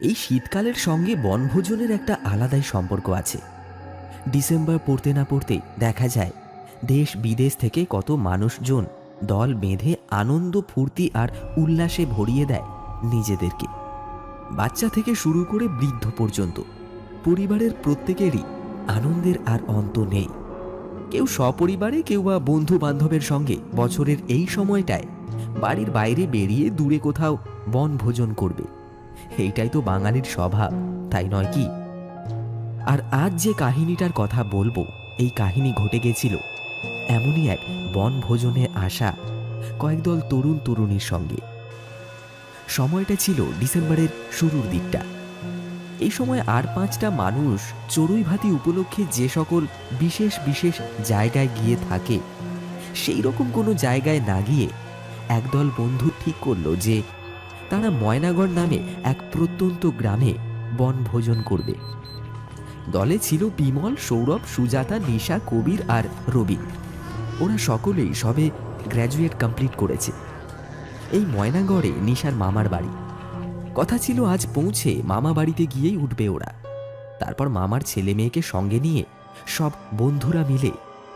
এই শীতকালের সঙ্গে বনভোজনের একটা আলাদাই সম্পর্ক আছে। ডিসেম্বর পড়তে না পড়তেই দেখা যায় দেশ বিদেশ থেকে কত মানুষজন দল বেঁধে আনন্দ ফুর্তি আর উল্লাসে ভরিয়ে দেয় নিজেদেরকে। বাচ্চা থেকে শুরু করে বৃদ্ধ পর্যন্ত পরিবারের প্রত্যেকেরই আনন্দের আর অন্ত নেই। কেউ সপরিবারে, কেউ বা বন্ধু বান্ধবের সঙ্গে বছরের এই সময়টায় বাড়ির বাইরে বেরিয়ে দূরে কোথাও বনভোজন করবে। এইটাই তো বাঙালির স্বভাব, তাই নয় কি? আর আজ যে কাহিনীটার কথা বলবো, এই কাহিনী ঘটে গেছিল এমনই এক বনভোজনে আসা কয়েকদল তরুণ তরুণীর সঙ্গে। সময়টা ছিল ডিসেম্বরের শুরুর দিকটা। এই সময় আর পাঁচটা মানুষ চড়ুইভাতি উপলক্ষে যে সকল বিশেষ বিশেষ জায়গায় গিয়ে থাকে, সেই রকম কোনো জায়গায় না গিয়ে একদল বন্ধু ঠিক করলো যে তারা ময়নাগড় নামে এক প্রত্যন্ত গ্রামে বনভোজন করবে। দলে ছিল বিমল, সৌরভ, সুজাতা, নিশা, কবির আর রবি। ওরা সকলেই সবে গ্র্যাজুয়েট কমপ্লিট করেছে। এই ময়নাগড়ে নিশার মামার বাড়ি। কথা ছিল আজ পৌঁছে মামা বাড়িতে গিয়েই উঠবে ওরা। তারপর মামার ছেলে মেয়েকে সঙ্গে নিয়ে সব বন্ধুরা মিলে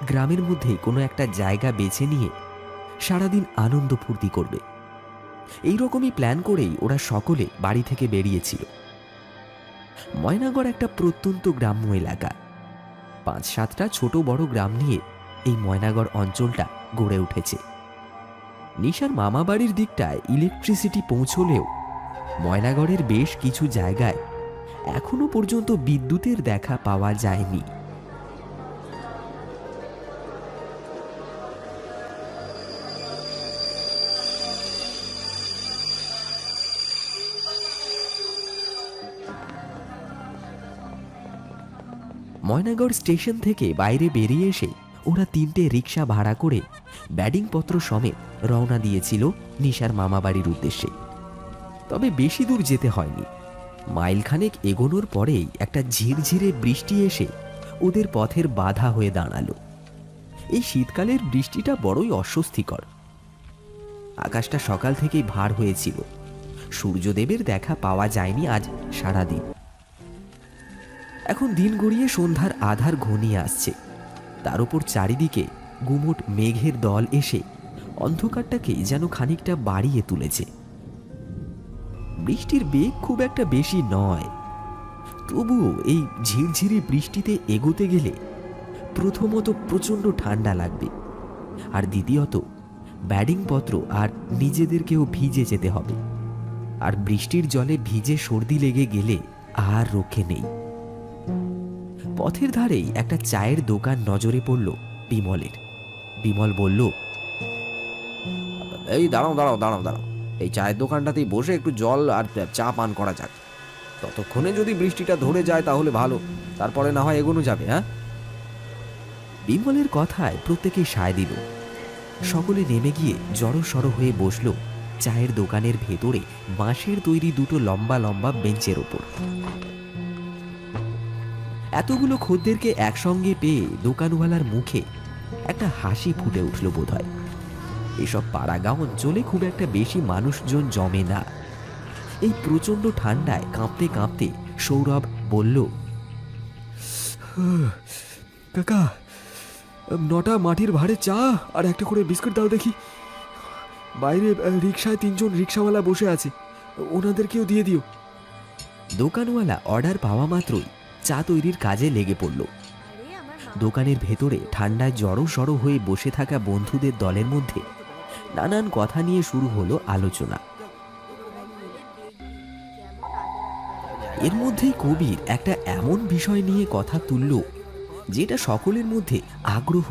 গ্রামের মধ্যেই কোনো একটা জায়গা বেছে নিয়ে সারাদিন আনন্দ ফুর্তি করবে। এইরকমই প্ল্যান করেই ওরা সকলে বাড়ি থেকে বেরিয়েছিল। ময়নাগড় একটা প্রত্যন্ত গ্রাম্য এলাকা। ৫-৭টা ছোট বড় গ্রাম নিয়ে এই ময়নাগড় অঞ্চলটা গড়ে উঠেছে। নিশার মামা বাড়ির দিকটায় ইলেকট্রিসিটি পৌঁছলেও ময়নাগড়ের বেশ কিছু জায়গায় এখনো পর্যন্ত বিদ্যুতের দেখা পাওয়া যায়নি। ময়নাগড় স্টেশন থেকে বাইরে বেরিয়ে এসে ওরা ৩টে রিক্সা ভাড়া করে ব্যাডিংপত্র সমেত রওনা দিয়েছিল নিশার মামা বাড়ির উদ্দেশ্যে। তবে বেশি দূর যেতে হয়নি। মাইলখানেক এগোনোর পরেই একটা ঝিরঝিরে বৃষ্টি এসে ওদের পথের বাধা হয়ে দাঁড়ালো। এই শীতকালের বৃষ্টিটা বড়ই অস্বস্তিকর। আকাশটা সকাল থেকেই ভার হয়েছিল। সূর্যদেবের দেখা পাওয়া যায়নি আজ সারাদিন। এখন দিন গড়িয়ে সন্ধ্যার আধার ঘনিয়ে আসছে। তার উপর চারিদিকে গুমোট মেঘের দল এসে অন্ধকারটাকে যেন খানিকটা বাড়িয়ে তুলেছে। বৃষ্টির বেগ খুব একটা বেশি নয়, তবুও এই ঝিরঝিরি বৃষ্টিতে এগোতে গেলে প্রথমত প্রচণ্ড ঠান্ডা লাগবে, আর দ্বিতীয়ত ব্যাডিংপত্র আর নিজেদেরকেও ভিজে যেতে হবে। আর বৃষ্টির জলে ভিজে সর্দি লেগে গেলে আর রক্ষে নেই। পথের ধারেই একটা চায়ের দোকান নজরে পড়ল বিমলের। বিমল বলল, এই দাঁড়াও দাঁড়াও দাঁড়াও দাঁড়াও, এই চায়ের দোকানটাতেই বসে একটু জল আর চা পান করা যাক। ততক্ষণে যদি বৃষ্টিটা ধরে যায় তাহলে ভালো, তারপরে না হয় এগোনো যাবে। হ্যাঁ, বিমলের কথায় প্রত্যেকেই সায় দিল। সকলে নেমে গিয়ে জড়সড় হয়ে বসল চায়ের দোকানের ভেতরে বাঁশের তৈরি দুটো লম্বা লম্বা বেঞ্চের ওপর। এতগুলো খদ্দেরকে একসঙ্গে পেয়ে দোকানওয়ালার মুখে একটা হাসি ফুটে উঠল বোধহয়। এসব পাড়াগাঁও অঞ্চলে খুব একটা বেশি মানুষজন জমে না। এই প্রচণ্ড ঠান্ডায় কাঁপতে কাঁপতে সৌরভ বলল, কাকা, 9টা মাটির ভাড়ে চা আর একটা করে বিস্কুট দাও দেখি। বাইরে রিক্সায় 3জন রিক্সাওয়ালা বসে আছে, ওনাদেরকেও দিয়ে দিও। দোকানওয়ালা অর্ডার পাওয়া মাত্রই চা তৈরির কাজে লেগে পড়ল। দোকানের ভেতরে ঠান্ডায় জড়সড় হয়ে বসে থাকা বন্ধুদের দলের মধ্যে নানান কথা নিয়ে শুরু হলো আলোচনা। এর মধ্যেই কবির একটা এমন বিষয় নিয়ে কথা তুলল যেটা সকলের মধ্যে আগ্রহ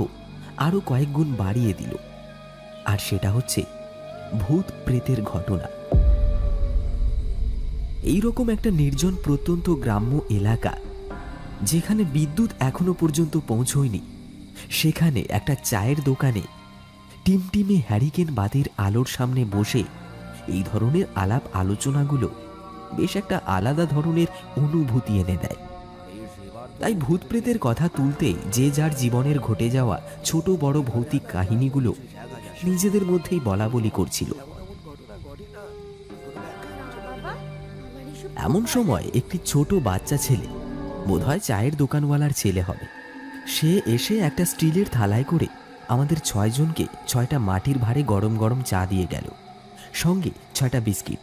আরো কয়েক গুণ বাড়িয়ে দিল। আর সেটা হচ্ছে ভূত প্রেতের ঘটনা। এইরকম একটা নির্জন প্রত্যন্ত গ্রাম্য এলাকা, যেখানে বিদ্যুৎ এখনো পর্যন্ত পৌঁছয়নি, সেখানে একটা চায়ের দোকানে টিমটিমে হ্যারিকেন বাতির আলোর সামনে বসে এই ধরনের আলাপ আলোচনাগুলো বেশ একটা আলাদা ধরনের অনুভূতি এনে দেয়। তাই ভূত প্রেতের কথা তুলতেই যে যার জীবনের ঘটে যাওয়া ছোট বড় ভৌতিক কাহিনীগুলো নিজেদের মধ্যেই বলা বলি করছিল। এমন সময় একটি ছোট বাচ্চা ছেলে, বোধহয় চায়ের দোকানওয়ালার ছেলে হবে, সে এসে একটা স্টিলের থালায় করে আমাদের 6 জনকে 6টা মাটির ভাঁড়ে গরম গরম চা দিয়ে গেল, সঙ্গে 6টা বিস্কিট।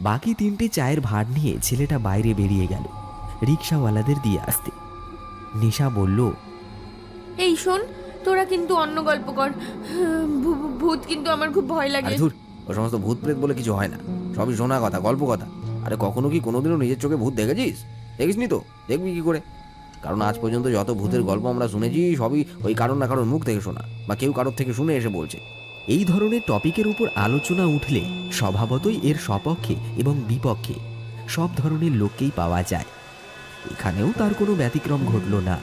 বাকি 3টে চায়ের ভাঁড় নিয়ে ছেলেটা বাইরে বেরিয়ে গেল রিক্সাওয়ালাদের দিয়ে আসতে। নিশা বলল, এই শোন, তোরা কিন্তু অন্য গল্প কর। ভূত কিন্তু আমার খুব ভয় লাগে। আরে ধুর, ও সমস্ত ভূত প্রেত বলে কিছু হয় না, সবই শোনা কথা, গল্প কথা। আরে কখনো কি কোনোদিনও নিজের চোখে ভূত দেখেছিস? দেখিসনি তো, দেখবি কি করে? কারণ আজ পর্যন্ত যত ভূতের গল্প আমরা শুনেছি সবই ওই কারণ না কারণ মুখ থেকে শোনা, বা কেউ কারোর থেকে শুনে এসে বলছে। এই ধরনের টপিকের উপর আলোচনা উঠলে স্বভাবতই এর সপক্ষে এবং বিপক্ষে সব ধরনের লোককেই পাওয়া যায়। এখানেও তার কোনো ব্যতিক্রম ঘটল না।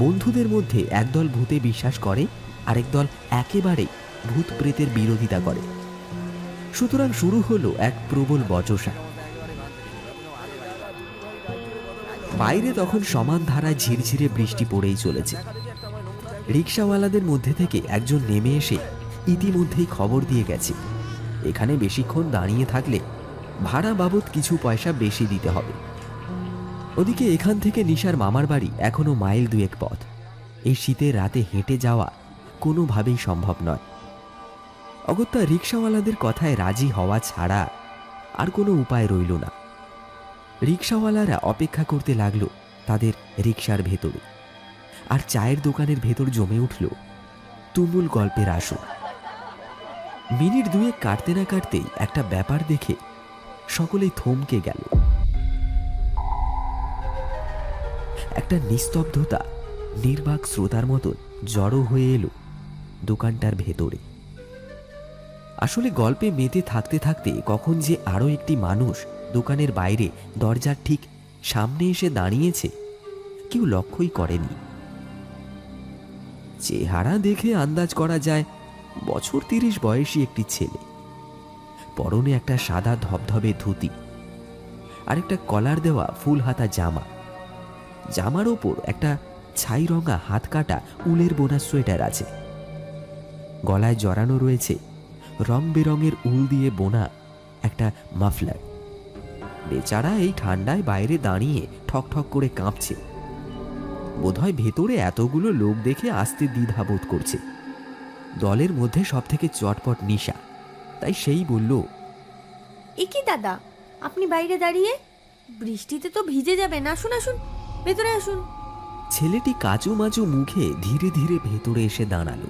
বন্ধুদের মধ্যে একদল ভূতে বিশ্বাস করে, আরেক দল একেবারেই ভূত প্রেতের বিরোধিতা করে। সুতরাং শুরু হলো এক প্রবল বচসা। বাইরে তখন সমান ধারায় ঝিরঝিরে বৃষ্টি পড়েই চলেছে। রিক্সাওয়ালাদের মধ্যে থেকে একজন নেমে এসে ইতিমধ্যেই খবর দিয়ে গেছে, এখানে বেশিক্ষণ দাঁড়িয়ে থাকলে ভাড়া বাবদ কিছু পয়সা বেশি দিতে হবে। ওদিকে এখান থেকে নিশার মামার বাড়ি এখনো মাইল 2 পথ। এই শীতের রাতে হেঁটে যাওয়া কোনোভাবেই সম্ভব নয়। অগত্যা রিক্সাওয়ালাদের কথায় রাজি হওয়া ছাড়া আর কোনো উপায় রইল না। রিক্সাওয়ালারা অপেক্ষা করতে লাগলো তাদের রিক্সার ভেতরে, আর চায়ের দোকানের ভেতর জমে উঠল তুমুল গল্পের আসর। মিনিট 2 কাটতে না কাটতেই একটা ব্যাপার দেখে সকলেই থমকে গেল। একটা নিস্তব্ধতা নির্বাক শ্রোতার মতন জড়ো হয়ে এলো দোকানটার ভেতরে। আসলে গল্পে মেতে থাকতে থাকতে কখন যে আরো একটি মানুষ দোকানের বাইরে দরজার ঠিক সামনে এসে দাঁড়িয়েছে কেউ লক্ষ্যই করেনি। চেহারা দেখে আন্দাজ করা যায় বছর 30 বয়সী একটি ছেলে। পরনে একটা সাদা ধবধবে ধুতি আর একটা কলার দেওয়া ফুল হাতা জামা। জামার ওপর একটা ছাই রঙা হাত কাটা উলের বোনা সোয়েটার আছে। গলায় জড়ানো রয়েছে রং বেরঙের উল দিয়ে বোনা একটা মাফলার। বেচারা এই ঠান্ডায় বাইরে দাঁড়িয়ে ঠক ঠক করে কাঁপছে। বোধহয় ভেতরে এতগুলো লোক দেখে আসতে দ্বিধাবোধ করছে। দলের মধ্যে সব থেকে চটপট নিশা, তাই সেই বলল, এ কি দাদা, আপনি বাইরে দাঁড়িয়ে? বৃষ্টিতে তো ভিজে যাবেন, আসুন আসুন, ভেতরে আসুন। ছেলেটি কাচু মাচু মুখে ধীরে ধীরে ভেতরে এসে দাঁড়ালো।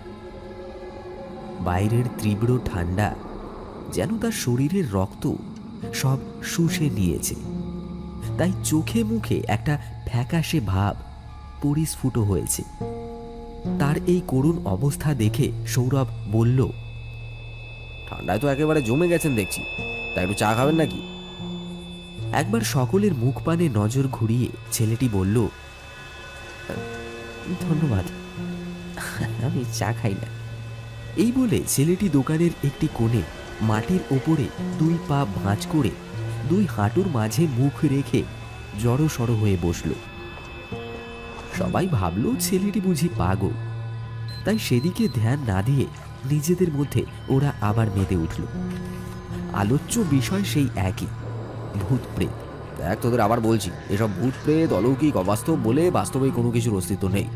বাইরের তীব্র ঠান্ডা যেন তার শরীরের রক্ত সব শুষে নিয়েছে, তাই চোখে মুখে একটা ফ্যাকাশে ভাব পরিস্ফুট হয়েছে। তার এই করুণ অবস্থা দেখে সৌরভ বলল, ঠান্ডায় তো একেবারে জমে গেছেন দেখছি, তাই একটু চা খাবেন নাকি? একবার সকলের মুখ পানে নজর ঘুরিয়ে ছেলেটি বলল, ধন্যবাদ, আমি চা খাই না। এই বলে ছেলেটি দোকানের একটি কোণে মাটির ওপরে 2 পা ভাঁজ করে 2 হাঁটুর মাঝে মুখ রেখে জড়ো সড়ো হয়ে বসল। সবাই ভাবল ছেলেটি বুঝি পাগল, তাই সেদিকে ধ্যান না দিয়ে নিজেদের মধ্যে ওরা আবার মেতে উঠল। আলোচ্য বিষয় সেই একই, ভূত প্রেত। দেখ, তোদের আবার বলছি, এসব ভূত প্রেত অলৌকিক অবাস্তব বলে বাস্তবেই কোনো কিছুর অস্তিত্ব নেই।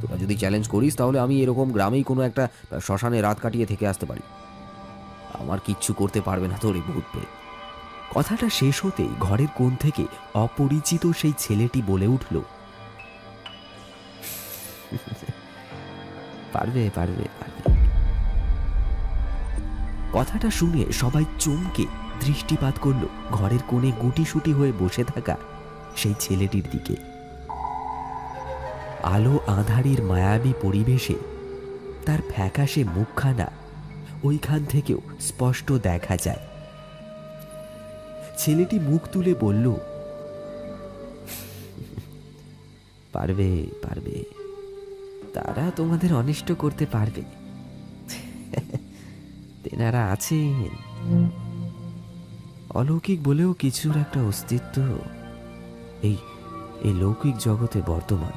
তোরা যদি চ্যালেঞ্জ করিস তাহলে আমি এরকম গ্রামেই কোনো একটা শ্মশানে রাত কাটিয়ে থেকে আসতে পারি। আমার কিচ্ছু করতে পারবে না তোর এই ভূত প্রেত। কথাটা শেষ হতেই ঘরের কোণ থেকে অপরিচিত সেই ছেলেটি বলে উঠল, পারবে পারবে পারবে। কথাটা শুনে সবাই চমকে দৃষ্টিপাত করল ঘরের কোণে গুটিসুটি হয়ে বসে থাকা সেই ছেলেটির দিকে। আলো আঁধারির মায়াবী পরিবেশে তার ফ্যাকাশে মুখখানা ওইখান থেকেও স্পষ্ট দেখা যায়। ছেলেটি মুখ তুলে বলল, পারবে পারবে, তারা তোমাদের অনিষ্ট করতে পারবে, তেনারা আছেন। অলৌকিক বলেও কিছুর একটা অস্তিত্ব এই এই লৌকিক জগতে বর্তমান।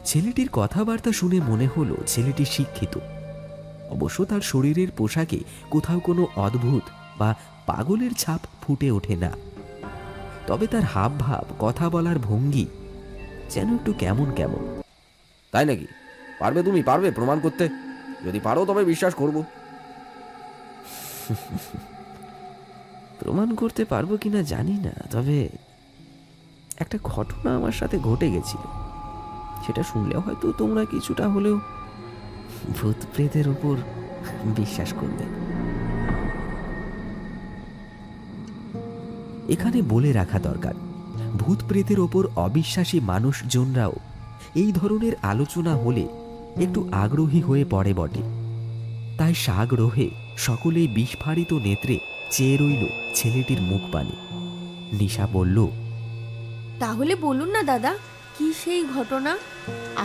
ছেলেটির কথাবার্তা শুনে মনে হলো ছেলেটি শিক্ষিত। অবশ্য তার শরীরের পোশাকে কোথাও কোনো অদ্ভুত বা পাগলের ছাপ ফুটে ওঠে না, তবে তার হাব ভাব, কথা বলার ভঙ্গি যেন একটু কেমন কেমন। তাই নাকি? পারবে, তুমি পারবে প্রমাণ করতে? যদি পারো তবে বিশ্বাস করব। প্রমাণ করতে পারবো কিনা জানি না, তবে একটা ঘটনা আমার সাথে ঘটে গেছিল, সেটা শুনলে হয়তো তোমরা কিছুটা হলেও ভূত প্রেতের উপর বিশ্বাস করবে। এখানে বলে রাখা দরকার, ভূত প্রেতের ওপর অবিশ্বাসী মানুষজনরাও এই ধরনের আলোচনা হলে একটু আগ্রহী হয়ে পড়ে বটে। তাই সাগ্রহে সকলেই বিস্ফারিত নেত্রে চেয়ে রইল ছেলেটির মুখ পানে। নিশা বলল, তাহলে বলুন না দাদা, কি সেই ঘটনা?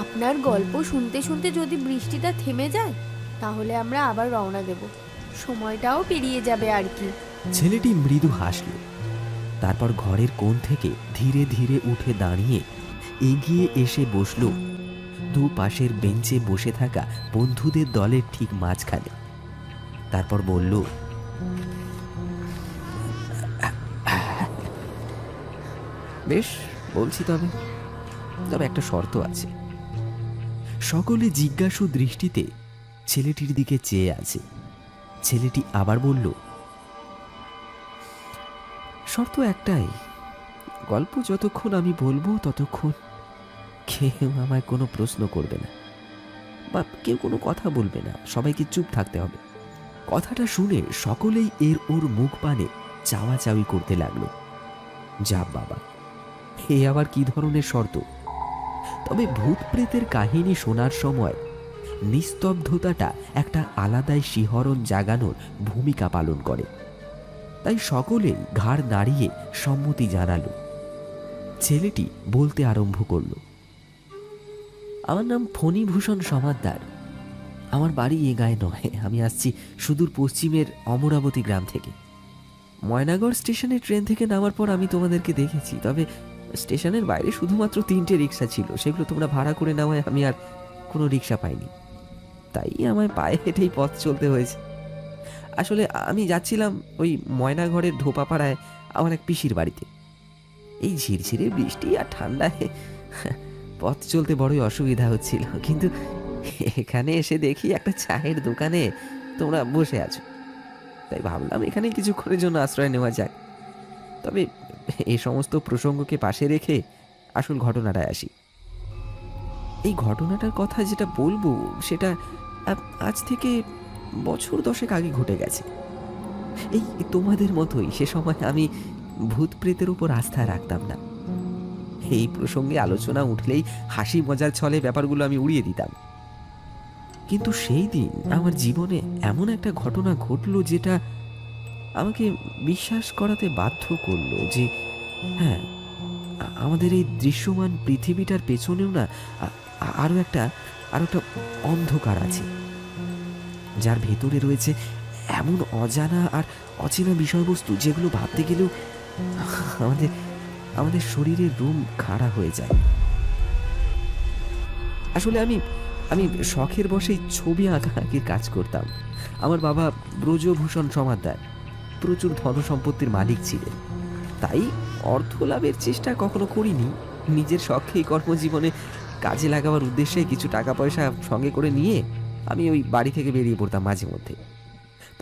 আপনার গল্প শুনতে শুনতে যদি বৃষ্টিটা থেমে যায়, তাহলে আমরা আবার রওনা দেব, সময়টাও পেরিয়ে যাবে আর কি। ছেলেটি মৃদু হাসল, তারপর ঘরের কোণ থেকে ধীরে ধীরে উঠে দাঁড়িয়ে এগিয়ে এসে বসল দুপাশের বেঞ্চে বসে থাকা বন্ধুদের দলের ঠিক মাঝখানে। তারপর বলল, বেশ বলছি, তবে তবে একটা শর্ত আছে। সকলে জিজ্ঞাসু দৃষ্টিতে ছেলেটির দিকে চেয়ে আছে। ছেলেটি আবার বলল, শর্ত একটাই, গল্প যতক্ষণ আমি বলবো ততক্ষণ কেউ আমায় কোনো প্রশ্ন করবে না বা কেউ কোনো কথা বলবে না, সবাইকে চুপ থাকতে হবে। কথাটা শুনে সকলেই এর ওর মুখ পানে চাওয়াচাওয়ি করতে লাগলো। যা বাবা, এ আবার কি ধরনের শর্ত? তবে ভূত প্রেতের কাহিনী শোনার সময় নিস্তব্ধতাটা একটা আলাদাই শিহরণ জাগানোর ভূমিকা পালন করে। তাই সকলেই ঘাড় নাড়িয়ে সম্মতি জানালো। ছেলেটি বলতে আরম্ভ করল, আমার নাম ফণীভূষণ সমাদ্দার। আমার বাড়ি এ গায়ে নয়, আমি আসছি সুদূর পশ্চিমের অমরাবতী গ্রাম থেকে। ময়নাগড় স্টেশনে ট্রেন থেকে নামার পর আমি তোমাদেরকে দেখেছি, তবে স্টেশনের বাইরে শুধুমাত্র 3টে রিক্সা ছিল, সেগুলো তোমরা ভাড়া করে নেওয়ায় আমি আর কোনো রিক্সা পাইনি, তাই আমায় পায়ে হেঁটেই পথ চলতে হয়েছে। আসলে আমি যাচ্ছিলাম ওই ময়নাঘরের ধোপাপাড়ায় আমার এক পিসির বাড়িতে। এই ঝিরঝিরে বৃষ্টি আর ঠান্ডায় পথ চলতে বড়ই অসুবিধা হচ্ছিল, কিন্তু এখানে এসে দেখি একটা চায়ের দোকানে তোমরা বসে আছো, তাই ভাবলাম এখানে কিছুক্ষণের জন্য আশ্রয় নেওয়া যাক। তবে এই সমস্ত প্রসঙ্গকে পাশে রেখে আসল ঘটনাটায় আসি। এই ঘটনাটার কথা যেটা বলবো সেটা আজ থেকে বছর 10 আগে ঘটে গেছে। এই তোমাদের মতোই সে সময় আমি ভূত প্রেতের উপর আস্থা রাখতাম না। এই প্রসঙ্গে আলোচনা উঠলেই হাসি মজার ছলে ব্যাপারগুলো আমি উড়িয়ে দিতাম। কিন্তু সেই দিন আমার জীবনে এমন একটা ঘটনা ঘটলো যেটা আমাকে বিশ্বাস করাতে বাধ্য করলো যে হ্যাঁ, আমাদের এই দৃশ্যমান পৃথিবীটার পেছনেও না আরো একটা অন্ধকার আছে, যার ভেতরে রয়েছে এমন অজানা আর অচেনা বিষয়বস্তু যেগুলো ভাবতে গেলেও আমাদের শরীরের রোম খাড়া হয়ে যায়। আসলে আমি শখের বশেই ছবি আঁকাআঁকির কাজ করতাম। আমার বাবা ব্রজভূষণ সমাদ্দার প্রচুর ধনসম্পত্তির মালিক ছিলেন, তাই অর্থ লাভের চেষ্টা কখনো করিনি। নিজের শখেই কর্মজীবনে কাজে লাগাবার উদ্দেশ্যে কিছু টাকা পয়সা সঙ্গে করে নিয়ে আমি ওই বাড়ি থেকে বেরিয়ে পড়তাম মাঝে মধ্যে।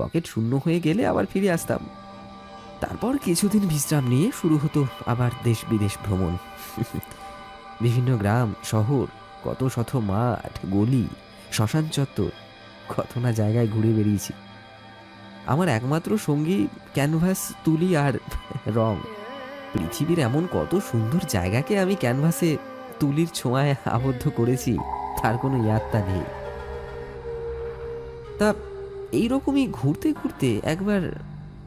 পকেট শূন্য হয়ে গেলে আবার ফিরে আসতাম। তারপর কিছুদিন বিশ্রাম নিয়ে শুরু হতো আবার দেশ বিদেশ ভ্রমণ। বিভিন্ন গ্রাম শহর, কত শত মাঠ গলি, শ্মশান চত্বর, কত না জায়গায় ঘুরে বেরিয়েছি। আমার একমাত্র সঙ্গী ক্যানভাস, তুলি আর রং। পৃথিবীর এমন কত সুন্দর জায়গাকে আমি ক্যানভাসে তুলির ছোঁয়ায় আবদ্ধ করেছি তার কোনো ইয়াত্তা নেই। তা এইরকমই ঘুরতে ঘুরতে একবার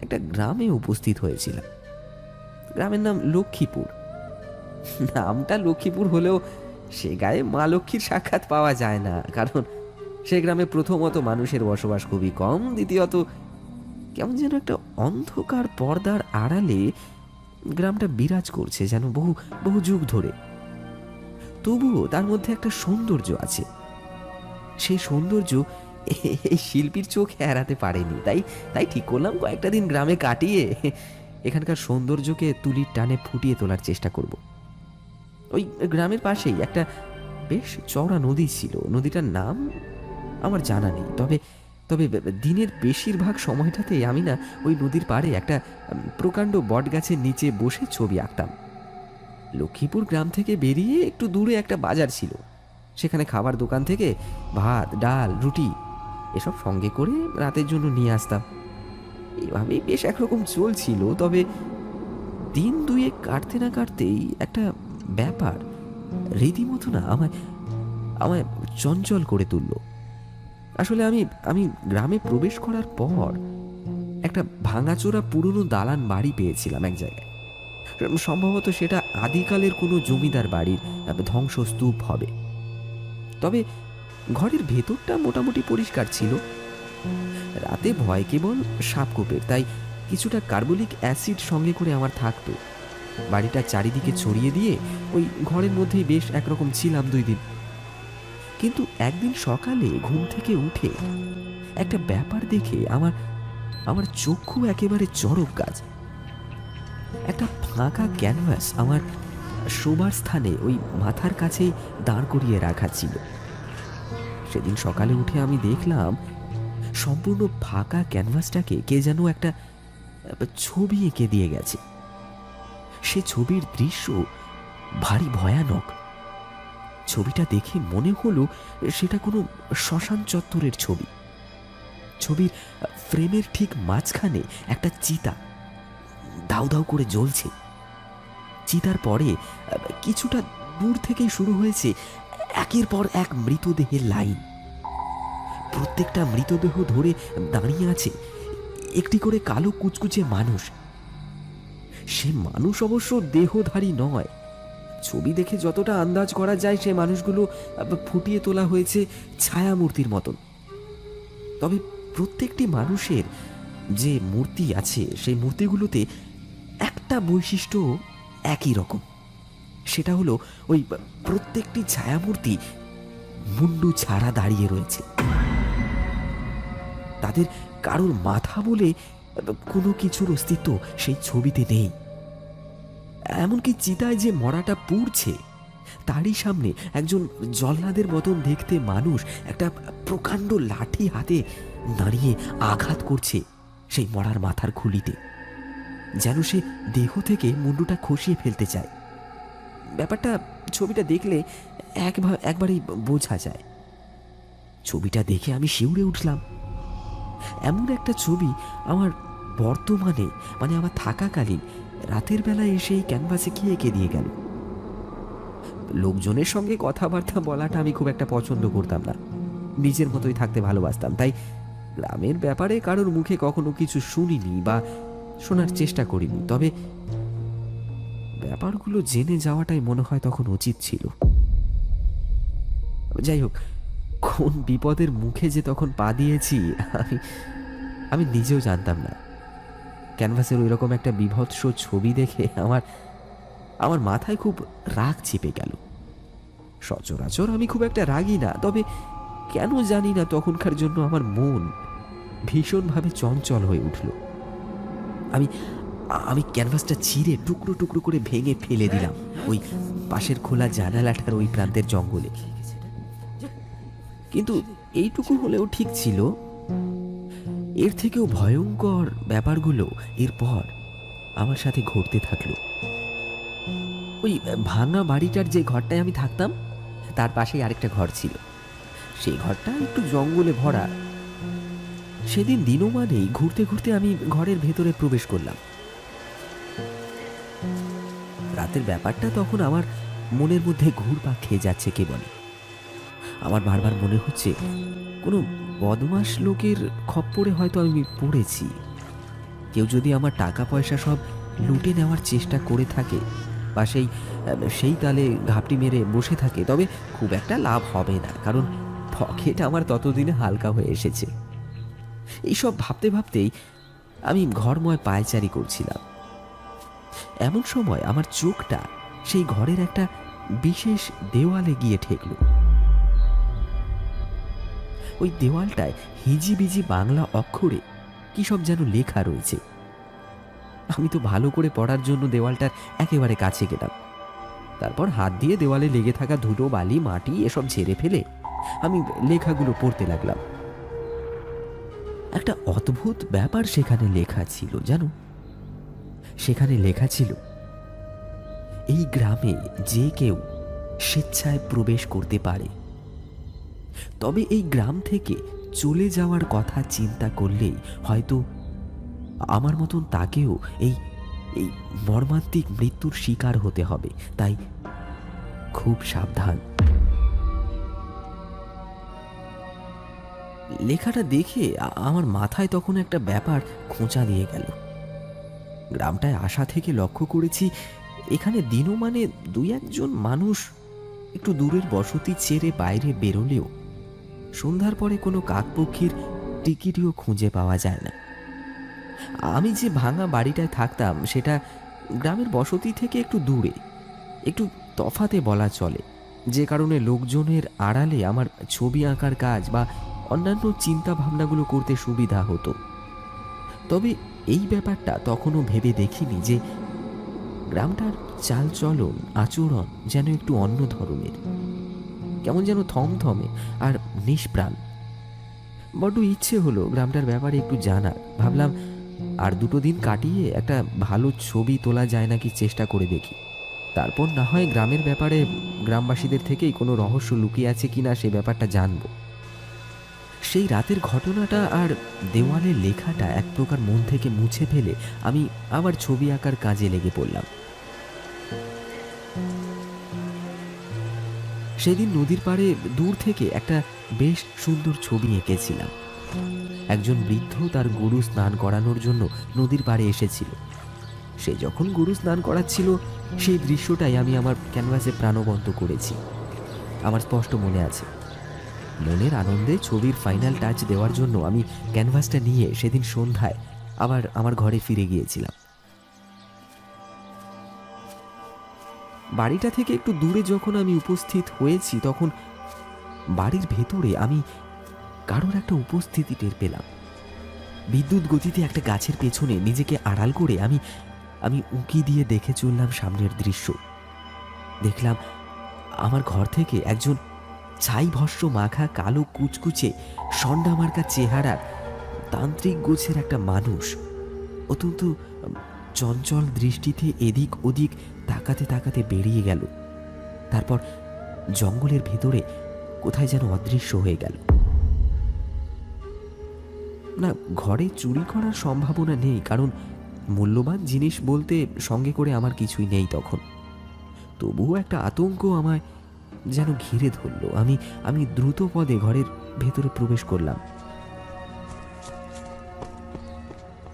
একটা গ্রামে উপস্থিত হয়েছিলাম। গ্রামের নাম লক্ষ্মীপুর। নামটা লক্ষ্মীপুর হলেও সে গায়ে মা লক্ষ্মীর সাক্ষাৎ পাওয়া যায় না, কারণ সে গ্রামে প্রথমত মানুষের বসবাস খুবই কম, দ্বিতীয়ত কেমন যেন একটা অন্ধকার পর্দার আড়ালে গ্রামটা বিরাজ করছে যেন বহু বহু যুগ ধরে। তবুও তার মধ্যে একটা সৌন্দর্য আছে। সেই সৌন্দর্য এই শিল্পীর চোখ এড়াতে পারেনি, তাই তাই ঠিক করলাম কয়েকটা দিন গ্রামে কাটিয়ে এখানকার সৌন্দর্যকে তুলির টানে ফুটিয়ে তোলার চেষ্টা করব। ওই গ্রামের পাশেই একটা বেশ চওড়া নদী ছিল, নদীটার নাম আমার জানা নেই, তবে তবে দিনের বেশিরভাগ সময়টাতে আমি না ওই নদীর পাড়ে একটা প্রকাণ্ড বটগাছের নিচে বসে ছবি আঁকতাম। লক্ষ্মীপুর গ্রাম থেকে বেরিয়ে একটু দূরে একটা বাজার ছিল, সেখানে খাবার দোকান থেকে ভাত, ডাল, রুটি এসব সঙ্গে করে রাতের জন্য নিয়ে আসতাম। এভাবেই বেশ একরকম চলছিল, তবে দিন দুয়েক কাটতে না কাটতেই একটা ব্যাপার রীতিমতো না আমায় আমায় চঞ্চল করে তুলল। আসলে আমি আমি গ্রামে প্রবেশ করার পর একটা ভাঙাচোরা পুরনো দালান বাড়ি পেয়েছিলাম এক জায়গায়। সম্ভবত সেটা আদিকালের কোনো জমিদার বাড়ির ধ্বংসস্তূপ হবে। তবে ঘরের ভেতরটা মোটামুটি পরিষ্কার ছিল। রাতে ভয় কেবল সাপকোপের, তাই কিছুটা কার্বলিক অ্যাসিড সঙ্গে করে আমার থাকতো। বাড়িটা চারিদিকে ছড়িয়ে দিয়ে ওই ঘরের মধ্যেই বেশ একরকম ছিলাম 2 দিন। কিন্তু একদিন সকালে ঘুম থেকে উঠে একটা ব্যাপার দেখে আমার আমার চক্ষু একেবারে চড়ক গাছ। একটা ফাঁকা ক্যানভাস আমার শোবার স্থানে ওই মাথার কাছেই দাঁড় করিয়ে রাখা ছিল। সেদিন সকালে উঠে আমি দেখলাম সম্পূর্ণ ফাঁকা ক্যানভাসটাকে কে যেন একটা ছবি এঁকে দিয়ে গেছে। সে ছবির দৃশ্য ভারী ভয়ানক। ছবিটা দেখে মনে হলো সেটা কোনো শ্মশান চত্বরের ছবি। ছবির ফ্রেমের ঠিক মাঝখানে একটা চিতা দাউ দাউ করে জ্বলছে। চিতার পরে কিছুটা দূর থেকেই শুরু হয়েছে একের পর এক মৃতদেহের লাইন। প্রত্যেকটা মৃতদেহ ধরে দাঁড়িয়ে আছে একটি করে কালো কুচকুচে মানুষ। সে মানুষ অবশ্য দেহধারী নয়। ছবি দেখে যতটা আন্দাজ করা যায় সে মানুষগুলো ফুটিয়ে তোলা হয়েছে ছায়ামূর্তির মতন। তবে প্রত্যেকটি মানুষের যে মূর্তি আছে সেই মূর্তিগুলোতে একটা বৈশিষ্ট্য একই রকম। সেটা হলো ওই প্রত্যেকটি ছায়ামূর্তি মুন্ডু ছাড়া দাঁড়িয়ে রয়েছে। তাদের কারোর মাথা বলে কোনো কিছুর অস্তিত্ব সেই ছবিতে নেই। এমনকি চিতায় যে মরাটা পুড়ছে তারই সামনে একজন জল্লাদের মতন দেখতে মানুষ একটা প্রকাণ্ড লাঠি হাতে দাঁড়িয়ে আঘাত করছে সেই মরার মাথার খুলিতে, যেন সে দেহ থেকে মুন্ডুটা খসিয়ে ফেলতে চায়। ব্যাপারটা ছবিটা দেখলে একবারেই বোঝা যায়। ছবিটা দেখে আমি শিউরে উঠলাম। এমন একটা ছবি আমার বর্তমানে মানে আমার থাকাকালীন রাতের বেলায় এসে এই ক্যানভাসে কি এঁকে দিয়ে গেল। লোকজনের সঙ্গে কথাবার্তা বলাটা আমি খুব একটা পছন্দ করতাম না, নিজের মতোই থাকতে ভালোবাসতাম। তাই গ্রামের ব্যাপারে কারোর মুখে কখনো কিছু শুনিনি বা শোনার চেষ্টা করিনি। তবে ব্যাপারগুলো জেনে যাওয়াটাই মনে হয় তখন উচিত ছিল। যাই হোক, কোন বিপদের মুখে যে তখন পা দিয়েছি আমি নিজেও জানতাম না। ক্যানভাসের ওই রকম একটা বিভৎস ছবি দেখে আমার মাথায় খুব রাগ চেপে গেল। সচরাচর আমি খুব একটা রাগী না, তবে কেন জানি না তখনকার জন্য আমার মন ভীষণভাবে চঞ্চল হয়ে উঠল। আমি আমি ক্যানভাসটা ছিঁড়ে টুকরো টুকরো করে ভেঙে ফেলে দিলাম ওই পাশের খোলা জানালাটার ওই প্রান্তের জঙ্গলে। কিন্তু এইটুকু হলেও ঠিক ছিল। এর থেকেও ভয়ঙ্কর ব্যাপারগুলো এরপর আমার সাথে ঘটতে থাকলো। ওই ভাঙা বাড়িটার যে ঘরটায় আমি থাকতাম তার পাশেই আরেকটা ঘর ছিল। সেই ঘরটা একটু জঙ্গলে ভরা। সেদিন দিনমানেই ঘুরতে ঘুরতে আমি ঘরের ভেতরে প্রবেশ করলাম। রাতের ব্যাপারটা তখন আমার মনের মধ্যে ঘুরপাক খেয়ে যাচ্ছে কেবল। আমার বারবার মনে হচ্ছে কোনো বদমাশ লোকের খপ্পরে হয়তো আমি পড়েছি। কেউ যদি আমার টাকা পয়সা সব লুটে নেওয়ার চেষ্টা করে থাকে বা সেই তালে ঘাপটি মেরে বসে থাকে, তবে খুব একটা লাভ হবে না, কারণ পকেট আমার ততদিনে হালকা হয়ে এসেছে। এইসব ভাবতে ভাবতেই আমি ঘরময় পায়চারি করছিলাম। এমন সময় আমার চোখটা সেই ঘরের একটা বিশেষ দেওয়ালে গিয়ে ঠেকল। ওই দেওয়ালটায় হিজিবিজি বাংলা অক্ষরে কি সব যেন লেখা রয়েছে। আমি তো ভালো করে পড়ার জন্য দেওয়ালটার একেবারে কাছে গেলাম। তারপর হাত দিয়ে দেওয়ালে লেগে থাকা ধুলো বালি মাটি এসব ঝেড়ে ফেলে আমি লেখাগুলো পড়তে লাগলাম। একটা অদ্ভুত ব্যাপার সেখানে লেখা ছিল জানো। সেখানে লেখা ছিল, এই গ্রামে যে কেউ স্বেচ্ছায় প্রবেশ করতে পারে, তবে এই গ্রাম থেকে চলে যাওয়ার কথা চিন্তা করলেই হয়তো আমার মতন তাকেও এই এই মর্মান্তিক মৃত্যুর শিকার হতে হবে, তাই খুব সাবধান। লেখাটা দেখে আমার মাথায় তখন একটা ব্যাপার খোঁচা দিয়ে গেল। গ্রামটায় আসা থেকে লক্ষ্য করেছি এখানে দিনও মানে দুই একজন মানুষ একটু দূরের বসতি ছেড়ে বাইরে বেরোলেও সন্ধ্যার পরে কোনো কাকপক্ষীর টিকিটিও খুঁজে পাওয়া যায় না। আমি যে ভাঙা বাড়িটায় থাকতাম সেটা গ্রামের বসতি থেকে একটু দূরে, একটু তফাতে বলা চলে, যে কারণে লোকজনের আড়ালে আমার ছবি আঁকার কাজ বা অন্যান্য চিন্তা ভাবনাগুলো করতে সুবিধা হতো। তবে এই ব্যাপারটা তখনও ভেবে দেখিনি যে গ্রামটার চালচলন আচরণ যেন একটু অন্য ধরনের, কেমন যেন থমথমে আর নিষ্প্রাণ। বড্ড ইচ্ছে হলো গ্রামটার ব্যাপারে একটু জানার। ভাবলাম আর দুটো দিন কাটিয়ে একটা ভালো ছবি তোলা যায় নাকি চেষ্টা করে দেখি। তারপর না হয় গ্রামের ব্যাপারে গ্রামবাসীদের থেকেই কোনো রহস্য লুকিয়ে আছে কিনা সে ব্যাপারটা জানবো। সেই রাতের ঘটনাটা আর দেওয়ালের লেখাটা এক প্রকার মন থেকে মুছে ফেলে আমি আবার ছবি আঁকার কাজে লেগে পড়লাম। সেদিন নদীর পাড়ে দূর থেকে একটা বেশ সুন্দর ছবি এঁকেছিলাম। একজন বৃদ্ধ তার গরু স্নান করানোর জন্য নদীর পাড়ে এসেছিল। সে যখন গরু স্নান করাচ্ছিল সেই দৃশ্যটাই আমি আমার ক্যানভাসে প্রাণবন্ত করেছি। আমার স্পষ্ট মনে আছে। মনের আনন্দে ছবির ফাইনাল টাচ দেওয়ার জন্য আমি ক্যানভাসটা নিয়ে সেদিন সন্ধ্যায় আবার আমার ঘরে ফিরে গিয়েছিলাম। বাড়িটা থেকে একটু দূরে যখন আমি উপস্থিত হয়েছি তখন বাড়ির ভেতরে আমি কারোর একটা উপস্থিতি টের পেলাম। বিদ্যুৎ গতিতে একটা গাছের পেছনে নিজেকে আড়াল করে আমি আমি উঁকি দিয়ে দেখে চললাম সামনের দৃশ্য। দেখলাম আমার ঘর থেকে একজন ছাই ভস্য মাখা কালো কুচকুচে সন্ডা মার্কা চেহারার তান্ত্রিক গোছের একটা মানুষ অত্যন্ত চঞ্চল দৃষ্টিতে এদিক ওদিক তাকাতে তাকাতে বেরিয়ে গেল। তারপর জঙ্গলের ভেতরে কোথায় যেন অদৃশ্য হয়ে গেল। না, ঘরে চুরি করার সম্ভাবনা নেই, কারণ মূল্যবান জিনিস বলতে সঙ্গে করে আমার কিছুই নেই তখন। তবুও একটা আতঙ্ক আমায় যেন ঘিরে ধরল। আমি দ্রুত পদে ঘরের ভেতরে প্রবেশ করলাম।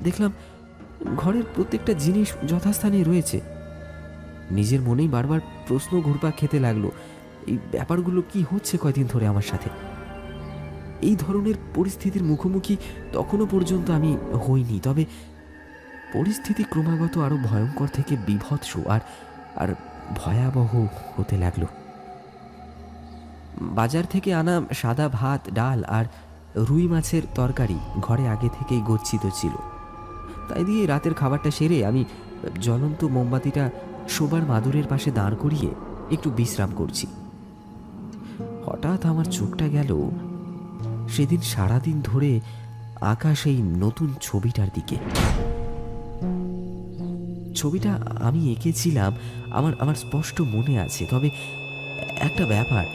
দেখলাম ঘরের প্রত্যেকটা জিনিস যথাস্থানে রয়েছে। নিজের মনেই বারবার প্রশ্ন ঘুরপাক খেতে লাগলো, এই ব্যাপারগুলো কি হচ্ছে কয়দিন ধরে আমার সাথে। এই ধরনের পরিস্থিতির মুখোমুখি তখনও পর্যন্ত আমি হইনি, তবে পরিস্থিতি ক্রমাগত আরো ভয়ঙ্কর থেকে বীভৎস আর ভয়াবহ হতে লাগলো। বাজার থেকে আনা সাদা ভাত, ডাল আর রুই মাছের তরকারি ঘরে আগে থেকেই গচ্ছিত ছিল। তাই দিয়ে রাতের খাবারটা সেরে আমি জ্বলন্ত মোমবাতিটা শোবার মাদুরের পাশে দাঁড় করিয়ে একটু বিশ্রাম করছি। হঠাৎ আমার চোখটা গেল সেদিন সারাদিন ধরে আঁকা সেই নতুন ছবিটার দিকে। ছবিটা আমি এঁকেছিলাম, আমার স্পষ্ট মনে আছে। তবে একটা ব্যাপার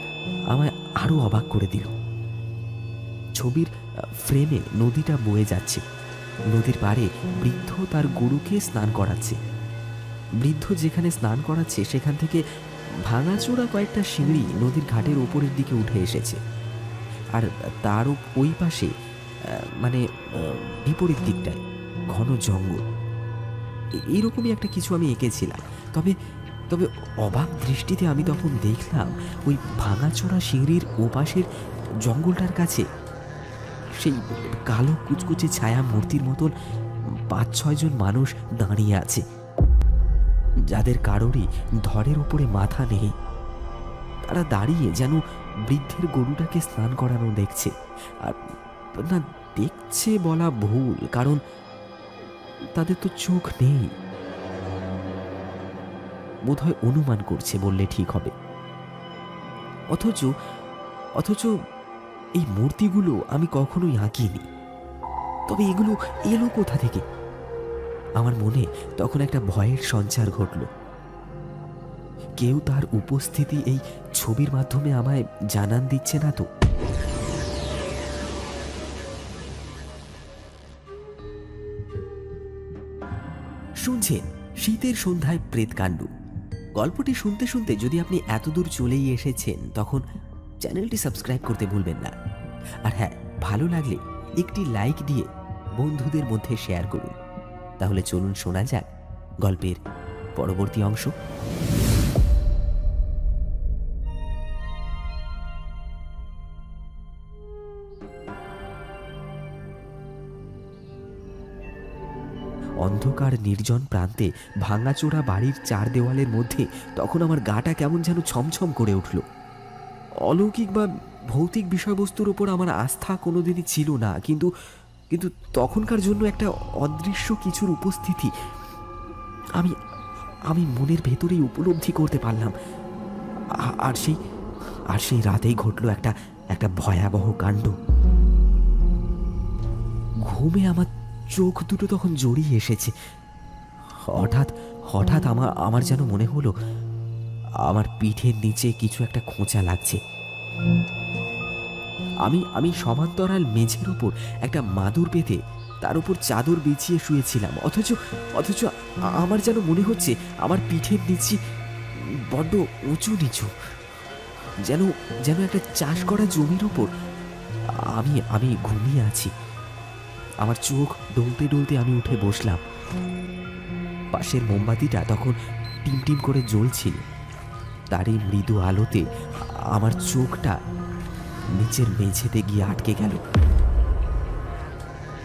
আমায় আরো অবাক করে দিল। ছবির ফ্রেমে নদীটা বয়ে যাচ্ছে। নদীর পাড়ে বৃদ্ধ তার গরুকে স্নান করাচ্ছে। বৃদ্ধ যেখানে স্নান করাচ্ছে সেখান থেকে ভাঙাচোরা কয়েকটা সিঁড়ি নদীর ঘাটের ওপরের দিকে উঠে এসেছে। আর তার ওই পাশে মানে বিপরীত দিকটায় ঘন জঙ্গল। এইরকমই একটা কিছু আমি এঁকেছিলাম। তবে তবে অবাক দৃষ্টিতে আমি তখন দেখলাম ওই ভাঙাচোরা সিঁড়ির ওপাশের জঙ্গলটার কাছে সেই কালো কুচকুচে ছায়া মূর্তির মতন ৫-৬ জন মানুষ দাঁড়িয়ে আছে, যাদের কারোরই ধরের উপরে মাথা নেই। তারা দাঁড়িয়ে যেন বৃদ্ধের গরুটাকে স্নান করানো দেখছে। আর না, দেখছে বলা ভুল, কারণ তাদের তো চোখ নেই। বোধহয় অনুমান করছে বললে ঠিক হবে। অথচ অথচ এই মূর্তিগুলো আমি কখনোই আঁকিনি। তবে এগুলো এলো কোথা থেকে? আমার মনে তখন একটা ভয়ের সঞ্চার ঘটল। কেউ তার উপস্থিতি এই ছবির মাধ্যমে আমায় জানান দিচ্ছে না তো? শুনছেন শীতের সন্ধ্যায় প্রেতকাণ্ড। গল্পটি শুনতে শুনতে যদি আপনি এতদূর চলেই এসেছেন, তখন চ্যানেলটি সাবস্ক্রাইব করতে ভুলবেন না। আর হ্যাঁ, ভালো লাগলে একটি লাইক দিয়ে বন্ধুদের মধ্যে শেয়ার করুন। তাহলে চলুন শোনা যাক গল্পের পরবর্তী অংশ। অন্ধকার নির্জন প্রান্তে ভাঙাচোরা বাড়ির চার দেওয়ালের মধ্যে তখন আমার গাটা কেমন যেন ছমছম করে উঠল। অলৌকিক বা ভৌতিক বিষয়বস্তুর উপর আমার আস্থা কোনোদিনই ছিল না, কিন্তু কিন্তু তখনকার জন্য একটা অদৃশ্য কিছুর উপস্থিতি আমি আমি মনের ভেতরেই উপলব্ধি করতে পারলাম। আর সেই রাতেই ঘটল একটা ভয়াবহ কাণ্ড। ঘুমে আমার চোখ দুটো তখন জড়িয়ে এসেছে। হঠাৎ হঠাৎ আমার যেন মনে হলো আমার পিঠের নিচে কিছু একটা খোঁচা লাগছে। আমি সমান্তরাল মেঝের উপর একটা মাদুর পেতে তার উপর চাদর বিছিয়ে শুয়েছিলাম। অথচ আমার যেন মনে হচ্ছে আমার পিঠের নিচে বড্ড উঁচু নিচু, যেন একটা চাষ করা জমির উপর আমি ঘুমিয়ে আছি। আমার চোখ ডলতে ডলতে আমি উঠে বসলাম। পাশের মোমবাতিটা তখন টিমটিম করে জ্বলছিল। তারই মৃদু আলোতে আমার চোখটা নিচের মেঝেতে গিয়ে আটকে গেল।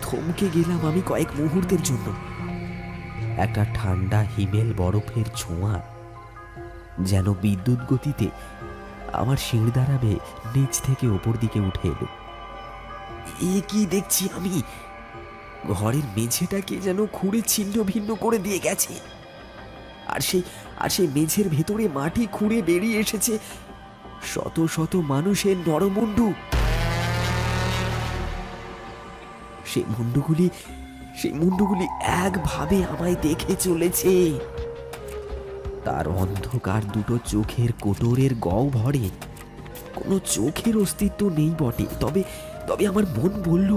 থমকে গেলাম আমি কয়েক মুহূর্তের জন্য। একটা ঠান্ডা হিমেল বরফের ছোঁয়া যেন বিদ্যুৎ গতিতে আমার শিরদাঁড়া বেয়ে নিচ থেকে ওপর দিকে উঠে এলো। এ কি দেখছি আমি? ঘরের মেঝেটাকে যেন খুঁড়ে ছিন্ন ভিন্ন করে দিয়ে গেছে। আর সেই মেঝের ভেতরে মাটি খুঁড়ে বেরিয়ে এসেছে শত শত মানুষের নরমুণ্ডু। সেই মুন্ডুগুলি একভাবে আমায় দেখে চলেছে। তার অন্ধকার দুটো চোখের কোটরের গহ্বরে কোনো চোখের অস্তিত্ব নেই বটে, তবে আমার মন বলল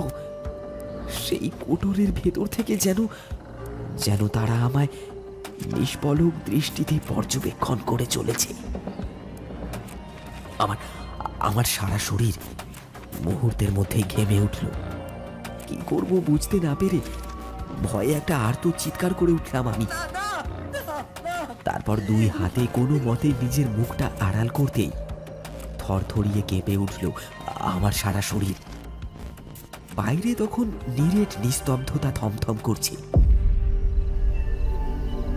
সেই কোটরের ভেতর থেকে যেন তারা আমায় নিষ্পলক দৃষ্টিতে পর্যবেক্ষণ করে চলেছে। আমার সারা শরীর মুহূর্তের মধ্যেই ঘেমে উঠল। কি করব বুঝতে না পেরে ভয়ে একটা আর্ত চিৎকার করে উঠলাম আমি। তারপর দুই হাতে কোনো মতে নিজের মুখটা আড়াল করতেই থরথরিয়ে কেঁপে উঠল আমার সারা শরীর। বাইরে তখন নিরেট নিস্তব্ধতা থমথম করছে।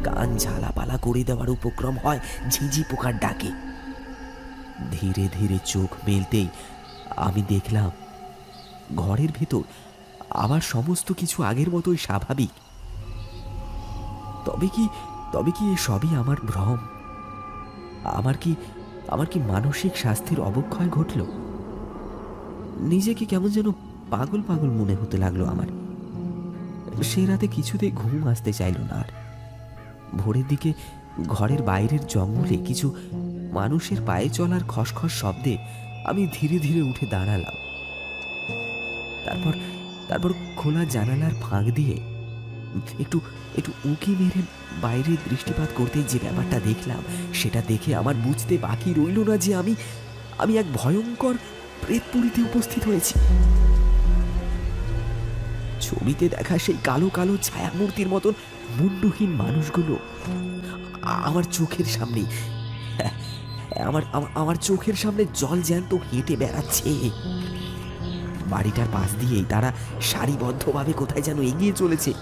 কান ঝালাপালা করে দেওয়ার উপক্রম হয় ঝিঁঝি পোকার ডাকে। ধীরে ধীরে চোখ মেলতেই আমি দেখলাম ঘরের ভেতর আবার সমস্ত কিছু আগের মতোই স্বাভাবিক। তবে কি এ সবই আমার ভ্রম? আমার কি মানসিক স্বাস্থ্যের অবক্ষয় ঘটল? নিজেকে কেমন যেন পাগল পাগল মনে হতে লাগলো আমার। সে রাতে কিছুতেই ঘুম আসতে চাইল না। আর ভোরের দিকে ঘরের বাইরের জঙ্গলে কিছু মানুষের পায়ে চলার খসখস শব্দে আমি ধীরে ধীরে উঠে দাঁড়ালাম। তারপর খোলা জানালার ফাঁক দিয়ে একটু উঁকি মেরে বাইরে দৃষ্টিপাত করতেই যে ব্যাপারটা দেখলাম, সেটা দেখে আমার বুঝতে বাকি রইল না যে আমি এক ভয়ঙ্কর প্রেতপুরীতে উপস্থিত হয়েছি। ছবিতে দেখা সেই কালো কালো ছায়ামূর্তির মতন মুন্ডহীন মানুষগুলো আমার চোখের সামনে আমার চোখের সামনে জল জ্যান্ত হেঁটে বেড়াচ্ছে। বাড়িটার পাশ দিয়েই তারা সারিবদ্ধভাবে কোথায় যেন এগিয়ে চলেছে।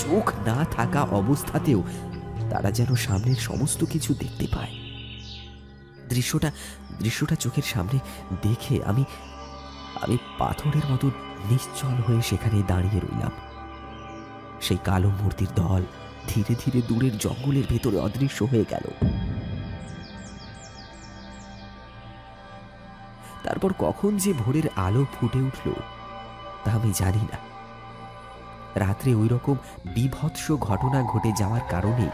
চোখ না থাকা অবস্থাতেও তারা যেন সামনের সমস্ত কিছু দেখতে পায়। দৃশ্যটা দৃশ্যটা চোখের সামনে দেখে আমি আমি পাথরের মতো নিশ্চল হয়ে সেখানে দাঁড়িয়ে রইলাম। সেই কালো মূর্তির দল ধীরে ধীরে দূরের জঙ্গলের ভেতরে অদৃশ্য হয়ে গেল। তারপর কখন যে ভোরের আলো ফুটে উঠল তা আমি জানি না। রাত্রে ওই রকম বীভৎস ঘটনা ঘটে যাওয়ার কারণে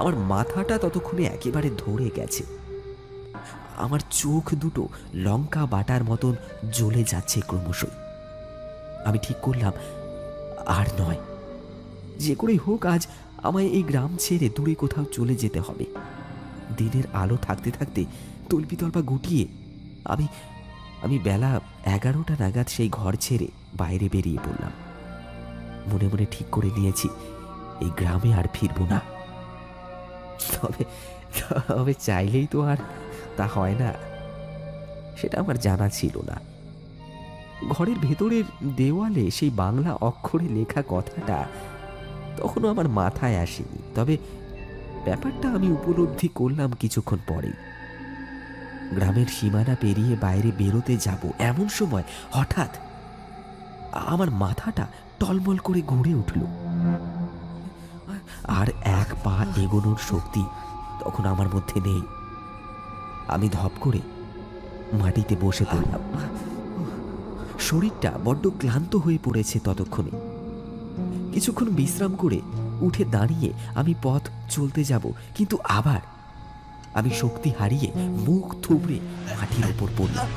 আমার মাথাটা ততক্ষণে একেবারে ধরে গেছে। আমার চোখ দুটো লঙ্কা বাটার মতন জ্বলে যাচ্ছে ক্রমশই। আমি ঠিক করলাম আর নয়, যে করেই হোক আজ আমায় এই গ্রাম ছেড়ে দূরে কোথাও চলে যেতে হবে। দিনের আলো থাকতে থাকতে তল্পিতল্পা গুটিয়ে আমি আমি বেলা 11টা নাগাদ সেই ঘর ছেড়ে বাইরে বেরিয়ে পড়লাম। মনে মনে ঠিক করে নিয়েছি এই গ্রামে আর ফিরব না। তবে তবে চাইলেই তো আর তা হয় না, সেটা আমার জানা ছিল না। ঘরের ভেতরের দেওয়ালে সেই বাংলা অক্ষরে লেখা কথাটা তখনও আমার মাথায় আসেনি, তবে ব্যাপারটা আমি উপলব্ধি করলাম কিছুক্ষণ পরেই। গ্রামের সীমানা পেরিয়ে বাইরে বেরোতে যাব এমন সময় হঠাৎ আমার মাথাটা টলমল করে ঘুরে উঠল, আর এক পা এগোনোর শক্তি তখন আমার মধ্যে নেই। আমি ধপ করে মাটিতে বসে পড়লাম। শরীরটা বড্ড ক্লান্ত হয়ে পড়েছে ততক্ষণে। কিছুক্ষণ বিশ্রাম করে উঠে দাঁড়িয়ে আমি পথ চলতে যাব, কিন্তু আবার আমি শক্তি হারিয়ে মুখ থুবড়ে মাটির উপর পড়লাম।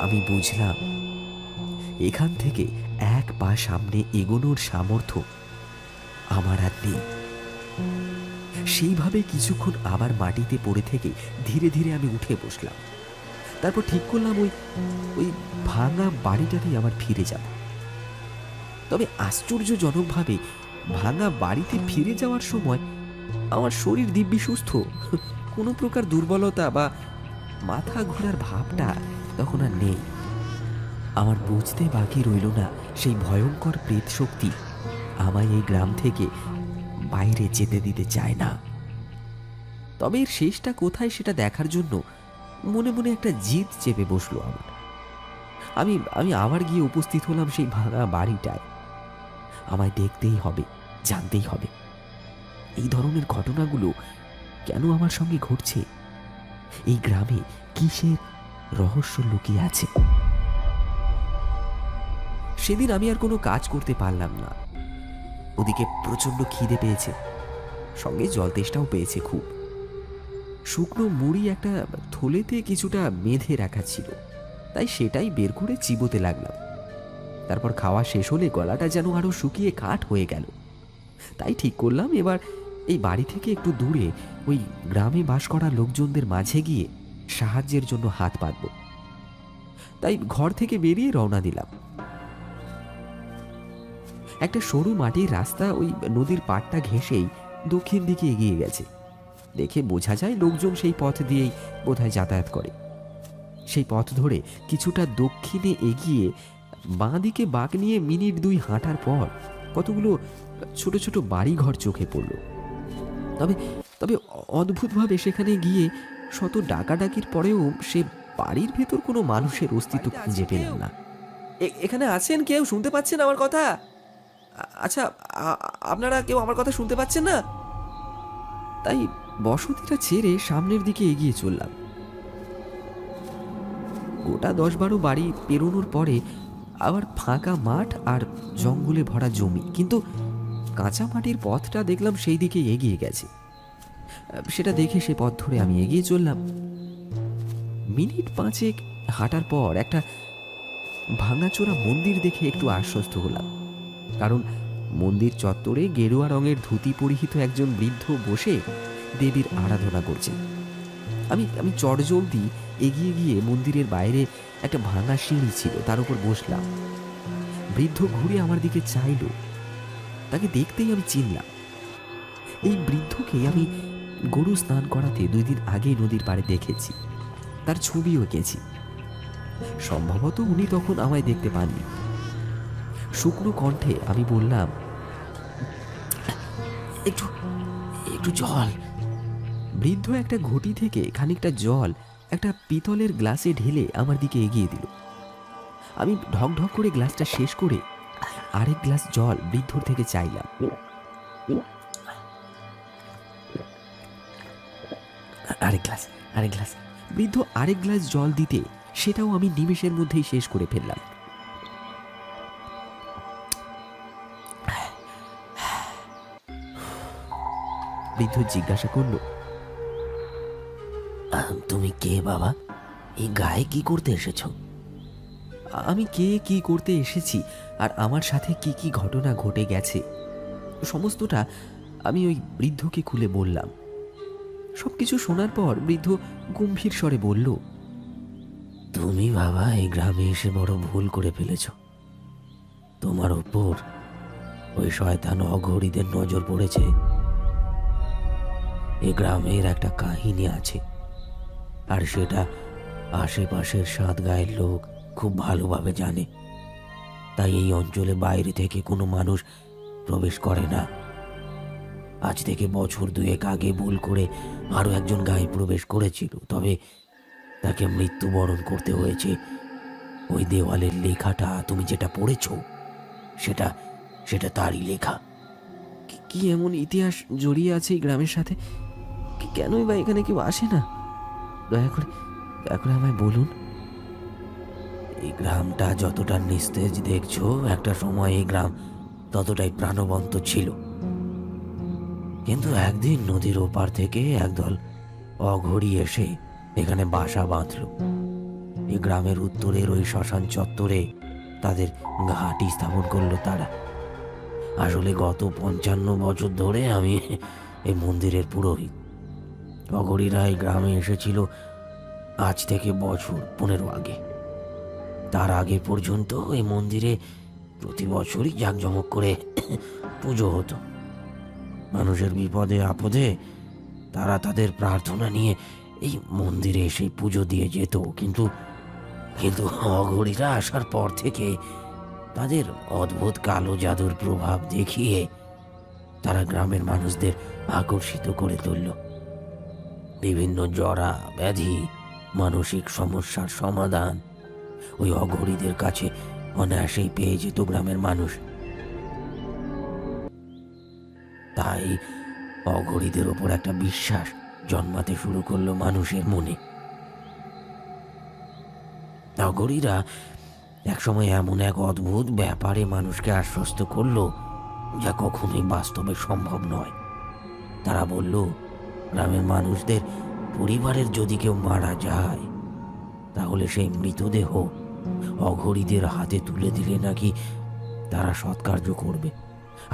আমি বুঝলাম এখান থেকে এক পা সামনে এগোনোর সামর্থ্য আমার আর নেই। সেইভাবে কিছুক্ষণ আবার মাটিতে পড়ে থেকে ধীরে ধীরে আমি উঠে বসলাম। তারপর ঠিক করলাম ওই ভাঙা বাড়িটাতেই আবার ফিরে যাব। তবে আশ্চর্যজনকভাবে ভাঙা বাড়িতে ফিরে যাওয়ার সময় আমার শরীর দিব্যি সুস্থ, কোনো প্রকার দুর্বলতা বা মাথা ঘোরার ভাবটা তখন আর নেই। আমার বুঝতে বাকি রইল না সেই ভয়ঙ্কর প্রেত শক্তি আমায় এই গ্রাম থেকে বাইরে যেতে দিতে চায় না। তবে এর শেষটা কোথায় সেটা দেখার জন্য মনে মনে একটা জিদ চেপে বসলো আমার। আমি আবার গিয়ে উপস্থিত হলাম সেই ভাঙা বাড়িটায়। আমায় দেখতেই হবে, জানতেই হবে এই ধরনের ঘটনাগুলো কেন আমার সঙ্গে ঘটছে, এই গ্রামে কিসের রহস্য লুকিয়ে আছে। সেদিন আমি আর কোনো কাজ করতে পারলাম না। ওদিকে প্রচন্ড খিদে পেয়েছে, সঙ্গে জল তেষ্টাও পেয়েছে খুব। শুকনো মুড়ি একটা থলেতে কিছুটা বেঁধে রাখা ছিল, তাই সেটাই বের করে চিবোতে লাগলাম। তারপর খাওয়া শেষ হলে গলাটা যেন আরো শুকিয়ে কাঠ হয়ে গেল। তাই ঠিক করলাম এবার এই বাড়ি থেকে একটু দূরে ওই গ্রামে বাস করা লোকজনদের মাঝে গিয়ে সাহায্যের জন্য হাত পাতব। তাই ঘর থেকে বেরিয়ে রওনা দিলাম। একটা সরু মাটির রাস্তা ওই নদীর পাড়টা ঘেঁষেই দক্ষিণ দিকে এগিয়ে গেছে। দেখে বোঝা যায় লোকজন সেই পথ দিয়েই বোধহয় যাতায়াত করে। সেই পথ ধরে কিছুটা দক্ষিণে এগিয়ে বাঁ দিকে বাঁক নিয়ে মিনিট 2 হাঁটার পর কতগুলো ছোট ছোট বাড়ি ঘর চোখে পড়ল। তবে তবে অদ্ভুতভাবে সেখানে গিয়ে শত ডাকাডাকির পরেও সে বাড়ির ভেতর কোনো মানুষের অস্তিত্ব খুঁজে পেলাম না। এখানে আছেন কেউ? শুনতে পাচ্ছেন আমার কথা? আচ্ছা, আপনারা কেউ আমার কথা শুনতে পাচ্ছেন না? তাই বসতিটা ছেড়ে সামনের দিকে এগিয়ে চললাম। গোটা 10-12 বাড়ি পেরোনোর পরে আবার ফাঁকা মাঠ আর জঙ্গলে ভরা জমি, কিন্তু কাঁচা মাটির পথটা দেখলাম সেই দিকে এগিয়ে গেছে। সেটা দেখে সে পথ ধরে আমি এগিয়ে চললাম। মিনিট 5 হাঁটার পর একটা ভাঙাচোরা মন্দির দেখে একটু আশ্বস্ত হলাম, কারণ মন্দির চত্বরে গেরুয়া রঙের ধুতি পরিহিত একজন বৃদ্ধ বসে দেবীর আরাধনা করছে। আমি চটজলদি এগিয়ে গিয়ে মন্দিরের বাইরে একটা ভাঙা সিঁড়ি ছিল, তার উপর বসলাম। বৃদ্ধ ঘুরে আমার দিকে চাইল। তাকে দেখতেই আমি চিনলাম। এই বৃদ্ধকে আমি গরু স্নান করাতে 2 দিন আগে নদীর পাড়ে দেখেছি, তার ছবিও এঁকেছি। সম্ভবত উনি তখন আমায় দেখতে পাননি। শুকনো কণ্ঠে আমি বললাম, একটু জল বৃদ্ধ একটা ঘটি থেকে খানিকটা জল একটা পিতলের গ্লাসে ঢেলে আমার দিকে এগিয়ে দিল। আমি ঢক ঢক করে গ্লাসটা শেষ করে আরেক গ্লাস জল বৃদ্ধর থেকে চাইলাম। আরেক গ্লাস, আরেক গ্লাস। বৃদ্ধ আরেক গ্লাস জল দিতে সেটাও আমি নিমেষের মধ্যেই শেষ করে ফেললাম। বৃদ্ধ জিজ্ঞাসা করল, তুমি কে বাবা? এই গায়ে কি করতে এসেছো? আমি কে কি করতে এসেছি আর আমার সাথে কি কি ঘটনা ঘটে গেছে সমস্তটা আমি ওই বৃদ্ধকে খুলে বললাম। সবকিছু শোনার পর বৃদ্ধ গম্ভীর স্বরে বলল, তুমি বাবা এই গ্রামে এসে বড় ভুল করে ফেলেছ। তোমার ওপর ওই শয়তান অঘরীদের নজর পড়েছে। এই গ্রামের একটা কাহিনী আছে, আর সেটা আশেপাশের 7 গায়ের লোক খুব ভালোভাবে জানে। তাই এই অঞ্চলে বাইরে থেকে কোনো মানুষ প্রবেশ করে না। আজ থেকে বছর 2 আগে ভুল করে আরো একজন গায়ে প্রবেশ করেছিল, তবে তাকে মৃত্যুবরণ করতে হয়েছে। ওই দেওয়ালের লেখাটা তুমি যেটা পড়েছো সেটা সেটা তারই লেখা। কি এমন ইতিহাস জড়িয়ে আছে এই গ্রামের সাথে? কেনই বা এখানে কেউ আসে না? দয়া করে আমায় বলুন। এই গ্রামটা যতটা নিস্তেজ দেখছো, একটা সময় এই গ্রাম ততটাই প্রাণবন্ত ছিল। কিন্তু একদিন নদীর ওপার থেকে একদল অঘরী এসে এখানে বাসা বাঁধল। এই গ্রামের উত্তরের ওই শ্মশান চত্বরে তাদের ঘাঁটি স্থাপন করলো তারা। আসলে গত 55 বছর ধরে আমি এই মন্দিরের পুরোহিত। অঘরীরা এই গ্রামে এসেছিল আজ থেকে বছর 15 আগে। তার আগে পর্যন্ত এই মন্দিরে প্রতি বছরই জাঁকজমক করে পুজো হতো। মানুষের বিপদে আপদে তারা তাদের প্রার্থনা নিয়ে এই মন্দিরে এসে পুজো দিয়ে যেত। কিন্তু কিন্তু অঘরীরা আসার পর থেকে তাদের অদ্ভুত কালো জাদুর প্রভাব দেখিয়ে তারা গ্রামের মানুষদের আকর্ষিত করে তুলল। বিভিন্ন জরা ব্যাধি, মানসিক সমস্যার সমাধান ওই অঘরীদের কাছে অনায়াসেই পেয়ে যেত গ্রামের মানুষ। তাই অঘরীদের ওপর একটা বিশ্বাস জন্মাতে শুরু করলো মানুষের মনে। অঘরীরা একসময় এমন এক অদ্ভুত ব্যাপারে মানুষকে আশ্বস্ত করলো যা কখনোই বাস্তবে সম্ভব নয়। তারা বলল, গ্রামের মানুষদের পরিবারের যদি কেউ মারা যায়, তাহলে সেই মৃতদেহ অঘরীদের হাতে তুলে দিলে নাকি তারা সৎকার্য করবে।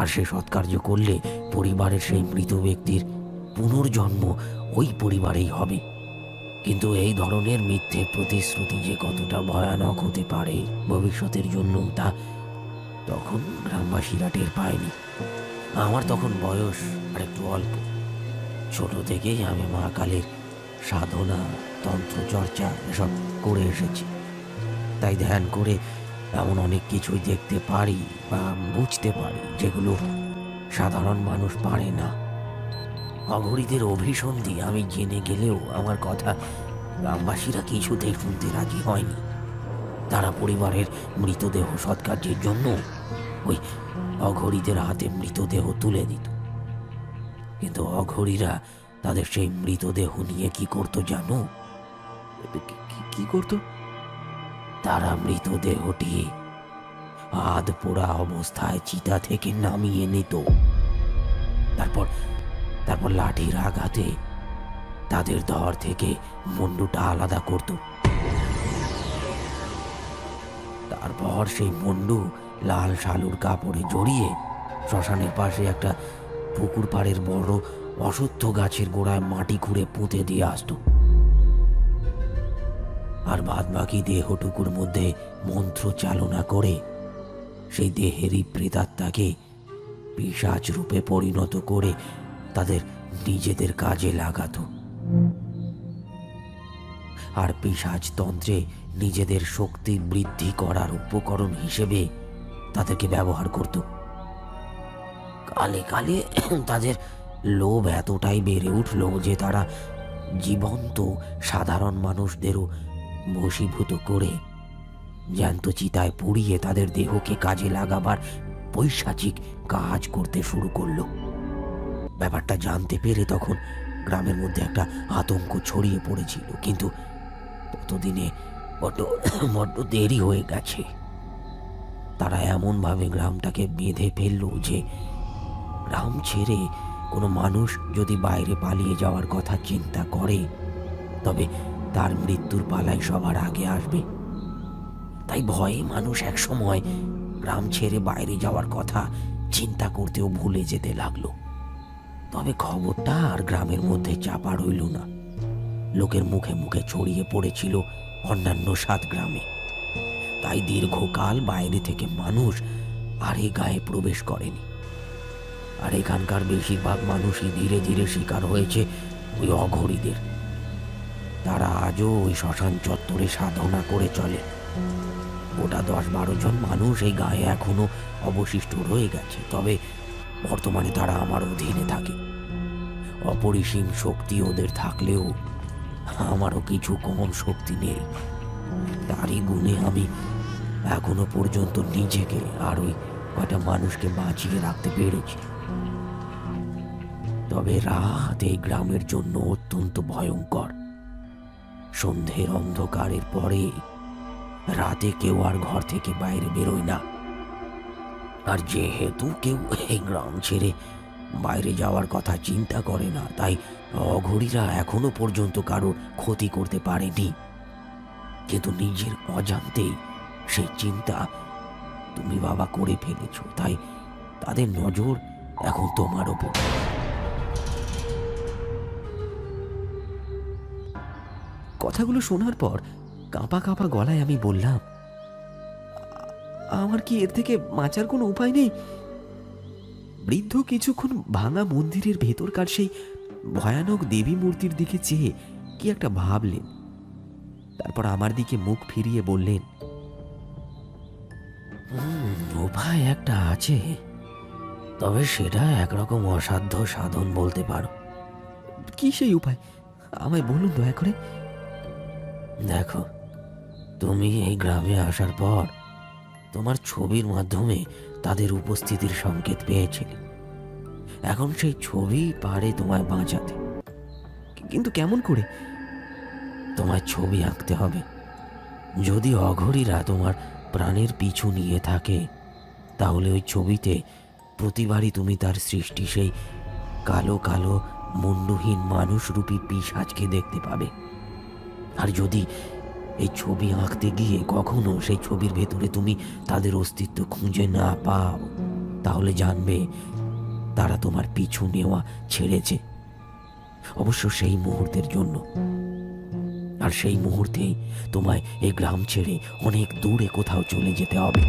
আর সে সৎকার্য করলে পরিবারের সেই মৃত ব্যক্তির পুনর্জন্ম ওই পরিবারেই হবে। কিন্তু এই ধরনের মিথ্যে প্রতিশ্রুতি যে কতটা ভয়ানক হতে পারে ভবিষ্যতের জন্য, তা তখন গ্রামবাসীরা টের পায়নি। আমার তখন বয়স আর একটু অল্প। ছোট থেকেই আমি মা কালীর সাধনা, তন্ত্রচর্চা এসব করে এসেছি। তাই ধ্যান করে এমন অনেক কিছুই দেখতে পারি বা বুঝতে পারি যেগুলো সাধারণ মানুষ পারে না। অঘরীদের অভিসন্ধি আমি জেনে গেলেও আমার কথা গ্রামবাসীরা কিছুতেই শুনতে রাজি হয়নি। তারা পরিবারের মৃতদেহ সৎকার্যের জন্য ওই অঘরীদের হাতে মৃতদেহ তুলে দিত। কিন্তু অঘরীরা তাদের সেই মৃতদেহ নিয়ে কি করতো জানো? কি করতো? তারা মৃতদেহটি আধ পোড়া অবস্থায় চিতা থেকে নামিয়ে নিত। তারপর লাঠির আঘাতে তাদের ধর থেকে মুন্ডুটা আলাদা করত। তারপর সেই মুন্ডু লাল শালুর কাপড়ে জড়িয়ে শ্মশানের পাশে একটা পুকুর পাড়ের বড় অশ্বত্থ গাছের গোড়ায় মাটি খুঁড়ে পুঁতে দিয়ে আসতো। আর বাদ বাকি দেহটুকুর মধ্যে মন্ত্র চালনা করে সেই দেহেরই প্রেতাত্মাকে পিশাচ রূপে পরিণত করে তাদের নিজেদের কাজে লাগাতো। আর পিশাচ তন্ত্রে নিজেদের শক্তি বৃদ্ধি করার উপকরণ হিসেবে তাদেরকে ব্যবহার করত। কালে কালে তাদের লোভ এতটাই বেড়ে উঠল যে তারা জীবন্ত সাধারণ মানুষদেরও বশীভূত করে জ্যান্ত চিতায় পুড়িয়ে তাদের দেহকে কাজে লাগাবার পৈশাচিক কাজ করতে শুরু করলো। ব্যাপারটা জানতে পেরে তখন গ্রামের মধ্যে একটা আতঙ্ক ছড়িয়ে পড়েছিল, কিন্তু ততদিনে বড্ড দেরি হয়ে গেছে। তারা এমনভাবে গ্রামটাকে বেঁধে ফেলল যে গ্রাম ছেড়ে কোনো মানুষ যদি বাইরে পালিয়ে যাওয়ার কথা চিন্তা করে তবে তার মৃত্যুর পালাই সবার আগে আসবে। তাই ভয়ে মানুষ এক সময় গ্রাম ছেড়ে বাইরে যাওয়ার কথা চিন্তা করতেও ভুলে যেতে লাগলো। তবে খবরটা আর গ্রামের মধ্যে চাপা রইল না, লোকের মুখে মুখে ছড়িয়ে পড়েছিল অন্যান্য 7 গ্রামে। তাই দীর্ঘকাল বাইরে থেকে মানুষ আর এই গায়ে প্রবেশ করেনি। আর এখানকার বেশিরভাগ মানুষই ধীরে ধীরে শিকার হয়েছে ওই অঘরীদের। তারা আজও ওই শ্মশান চত্বরে সাধনা করে চলে। গোটা 10-12 জন মানুষ এই গায়ে এখনো অবশিষ্ট রয়ে গেছে, তবে বর্তমানে তারা আমার অধীনে থাকে। অপরিসীম শক্তি ওদের থাকলেও আমারও কিছু কম শক্তি নেই। তারই গুণে আমি এখনো পর্যন্ত নিজেকে আর ওই কয়টা মানুষকে বাঁচিয়ে রাখতে পেরেছি। তবে রাত এই গ্রামের জন্য অত্যন্ত ভয়ঙ্কর। সন্ধ্যের অন্ধকারের পরে রাতে কেউ আর ঘর থেকে বাইরে বেরোয় না। আর যেহেতু কেউ এই গ্রাম ছেড়ে বাইরে যাওয়ার কথা চিন্তা করে না, তাই অঘরীরা এখনো পর্যন্ত কারোর ক্ষতি করতে পারেনি। কিন্তু নিজের অজান্তেই সেই চিন্তা তুমি বাবা করে ফেলেছ, তাই তাদের নজর এখন তোমার ওপর। কথাগুলো শোনার পর কাঁপা কাঁপা গলায় আমি বললাম, আমার কি এর থেকে বাঁচার কোনো উপায় নেই? বৃদ্ধ কিছুক্ষণ ভাঙা মন্দিরের ভেতরকার সেই ভয়ানক দেবী মূর্তির দিকে চেয়ে কি একটা ভাবলেন। তারপর আমার দিকে মুখ ফিরিয়ে বললেন, উপায় একটা আছে, তবে সেটা একরকম অসাধ্য সাধন বলতে পারো। কি সেই উপায়? আমায় বলুন দয়া করে। দেখো, তুমি এই গ্রামে আসার পর তোমার ছবির মাধ্যমে তাদের উপস্থিতির সংকেত পেয়েছিলে। এখন সেই ছবি পারে তোমায় বাঁচাতে। কিন্তু কেমন করে? তোমার ছবি আঁকতে হবে। যদি অঘরীরা তোমার প্রাণের পিছু নিয়ে থাকে তাহলে ওই ছবিতে প্রতিবারই তুমি তার সৃষ্টি সেই কালো কালো মুন্ডহীন মানুষরূপী পিশাচকে দেখতে পাবে। আর যদি এই ছবি আঁকতে গিয়ে কখনো সেই ছবির ভেতরে তুমি তাদের অস্তিত্ব খুঁজে না পাও, তাহলে জানবে তারা তোমার পিছু নেওয়া ছেড়েছে, অবশ্য সেই মুহূর্তের জন্য। আর সেই মুহূর্তেই তোমায় এই গ্রাম ছেড়ে অনেক দূরে কোথাও চলে যেতে হবে।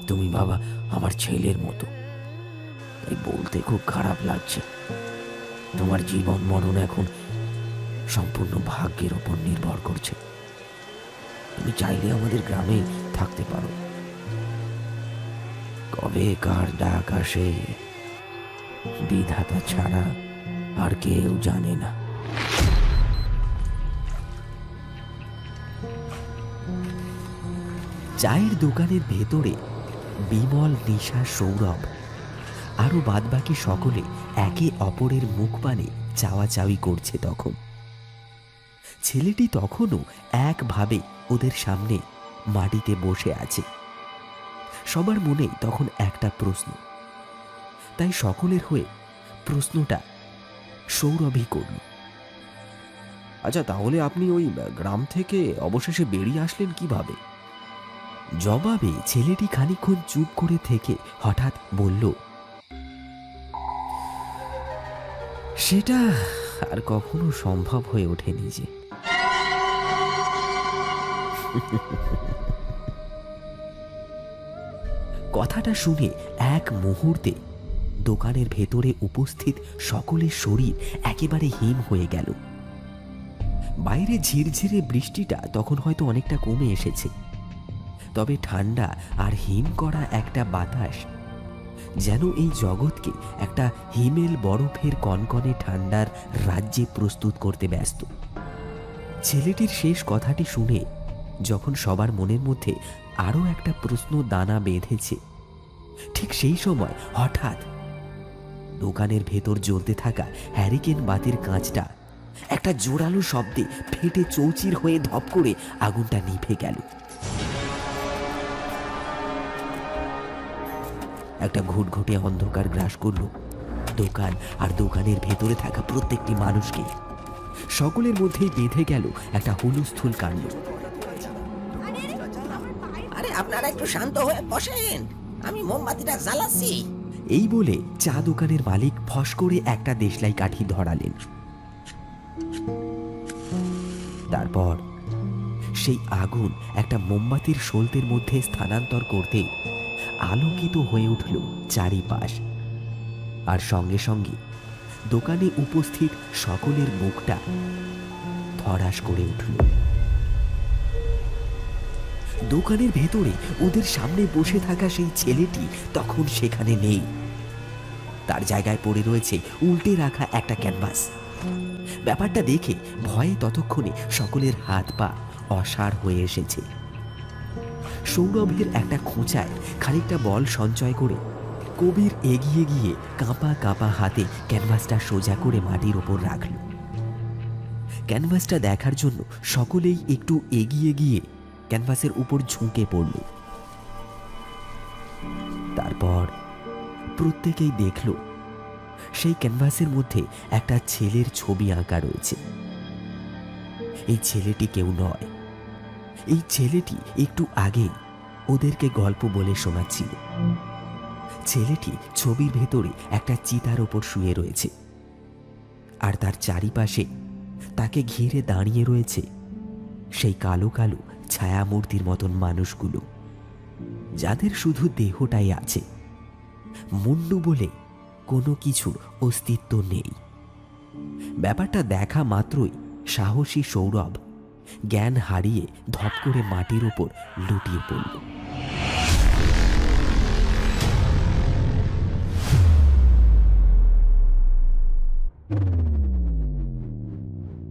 তুমি বাবা আমার ছেলের মতো, তাই বলতে খুব খারাপ লাগছে। তোমার জীবন মরণ এখন সম্পূর্ণ ভাগ্যের ওপর নির্ভর করছে। তুমি চাইলে আমাদের গ্রামে থাকতে পারো। কবে কার ডাক আসে বিধাতা ছাড়া আর কেউ জানে না। চায়ের দোকানের ভেতরে বিমল, নিশা, সৌরভ আরও বাদবাকি সকলে একে অপরের মুখ পানে চাওয়াচাওয়ি করছে। তখন ছেলেটি তখনও একভাবে ওদের সামনে মাটিতে বসে আছে। সবার মনেই তখন একটা প্রশ্ন, তাই সকলের হয়ে প্রশ্নটা সৌরভই করল। আচ্ছা, তাহলে আপনি ওই গ্রাম থেকে অবশেষে বেরিয়ে আসলেন কিভাবে? জবাবে ছেলেটি খানিকক্ষণ চুপ করে থেকে হঠাৎ বলল, সেটা আর কখনো সম্ভব হয়ে ওঠেনি যে। কথাটা শুনে এক মুহূর্তে দোকানের ভেতরে উপস্থিত সকলের শরীর একেবারে হিম হয়ে গেল। বাইরে ঝিরঝিরে বৃষ্টিটা তখন হয়তো অনেকটা কমে এসেছে, তবে ঠান্ডা আর হিম করা একটা বাতাস যেন এই জগৎকে একটা হিমেল বরফের কনকনে ঠান্ডার রাজ্যে প্রস্তুত করতে ব্যস্ত। ছেলেটির শেষ কথাটি শুনে যখন সবার মনের মধ্যে আরও একটা প্রশ্ন দানা বেঁধেছে, ঠিক সেই সময় হঠাৎ দোকানের ভেতর জ্বলতে থাকা হ্যারিকেন বাতির কাঁচটা একটা জোরালো শব্দে ফেটে চৌচির হয়ে ধপ করে আগুনটা নিভে গেল। একটা ঘুটঘুটে অন্ধকার গ্রাস করল দোকান আর দোকানের ভেতরে থাকা প্রত্যেকটি মানুষকে। সকলের মধ্যেই বেঁধে গেল একটা হুলস্থুল কাণ্ড। আরে আপনারা একটু শান্ত হয়ে বসেন, আমি মোমবাতিটা জ্বালাচ্ছি। এই বলে চা দোকানের মালিক ফস করে একটা দেশলাই কাঠি ধরালেন। তারপর সেই আগুন একটা মোমবাতির সলতের মধ্যে স্থানান্তর করতে আলোকিত হয়ে উঠল চারিপাশ, আর সঙ্গে সঙ্গে দোকানে উপস্থিত সকলের মুখটা ধরাস করে উঠল। দোকানের ভেতরে ওদের সামনে বসে থাকা সেই ছেলেটি তখন সেখানে নেই। তার জায়গায় পড়ে রয়েছে উল্টে রাখা একটা ক্যানভাস। ব্যাপারটা দেখে ভয়ে ততক্ষণে সকলের হাত পা অসাড় হয়ে এসেছে। সৌরভের একটা খোঁচায় খানিকটা বল সঞ্চয় করে কবির এগিয়ে গিয়ে কাঁপা কাঁপা হাতে ক্যানভাসটা সোজা করে মাটির ওপর রাখল। ক্যানভাসটা দেখার জন্য সকলেই একটু এগিয়ে গিয়ে ক্যানভাসের উপর ঝুঁকে পড়ল। তারপর প্রত্যেকেই দেখল সেই ক্যানভাসের মধ্যে একটা ছেলের ছবি আঁকা রয়েছে। এই ছেলেটি কেউ নয়, এই ছেলেটি একটু আগেই ওদেরকে গল্প বলে শোনাচ্ছিল। ছেলেটি ছবির ভেতরে একটা চিতার ওপর শুয়ে রয়েছে, আর তার চারিপাশে তাকে ঘিরে দাঁড়িয়ে রয়েছে সেই কালো কালো ছায়ামূর্তির মতন মানুষগুলো, যাদের শুধু দেহটাই আছে, মুন্ডু বলে কোনো কিছুর অস্তিত্ব নেই। ব্যাপারটা দেখা মাত্রই সাহসী সৌরভ জ্ঞান হারিয়ে ধপ করে মাটির ওপর লুটিয়ে পড়ল।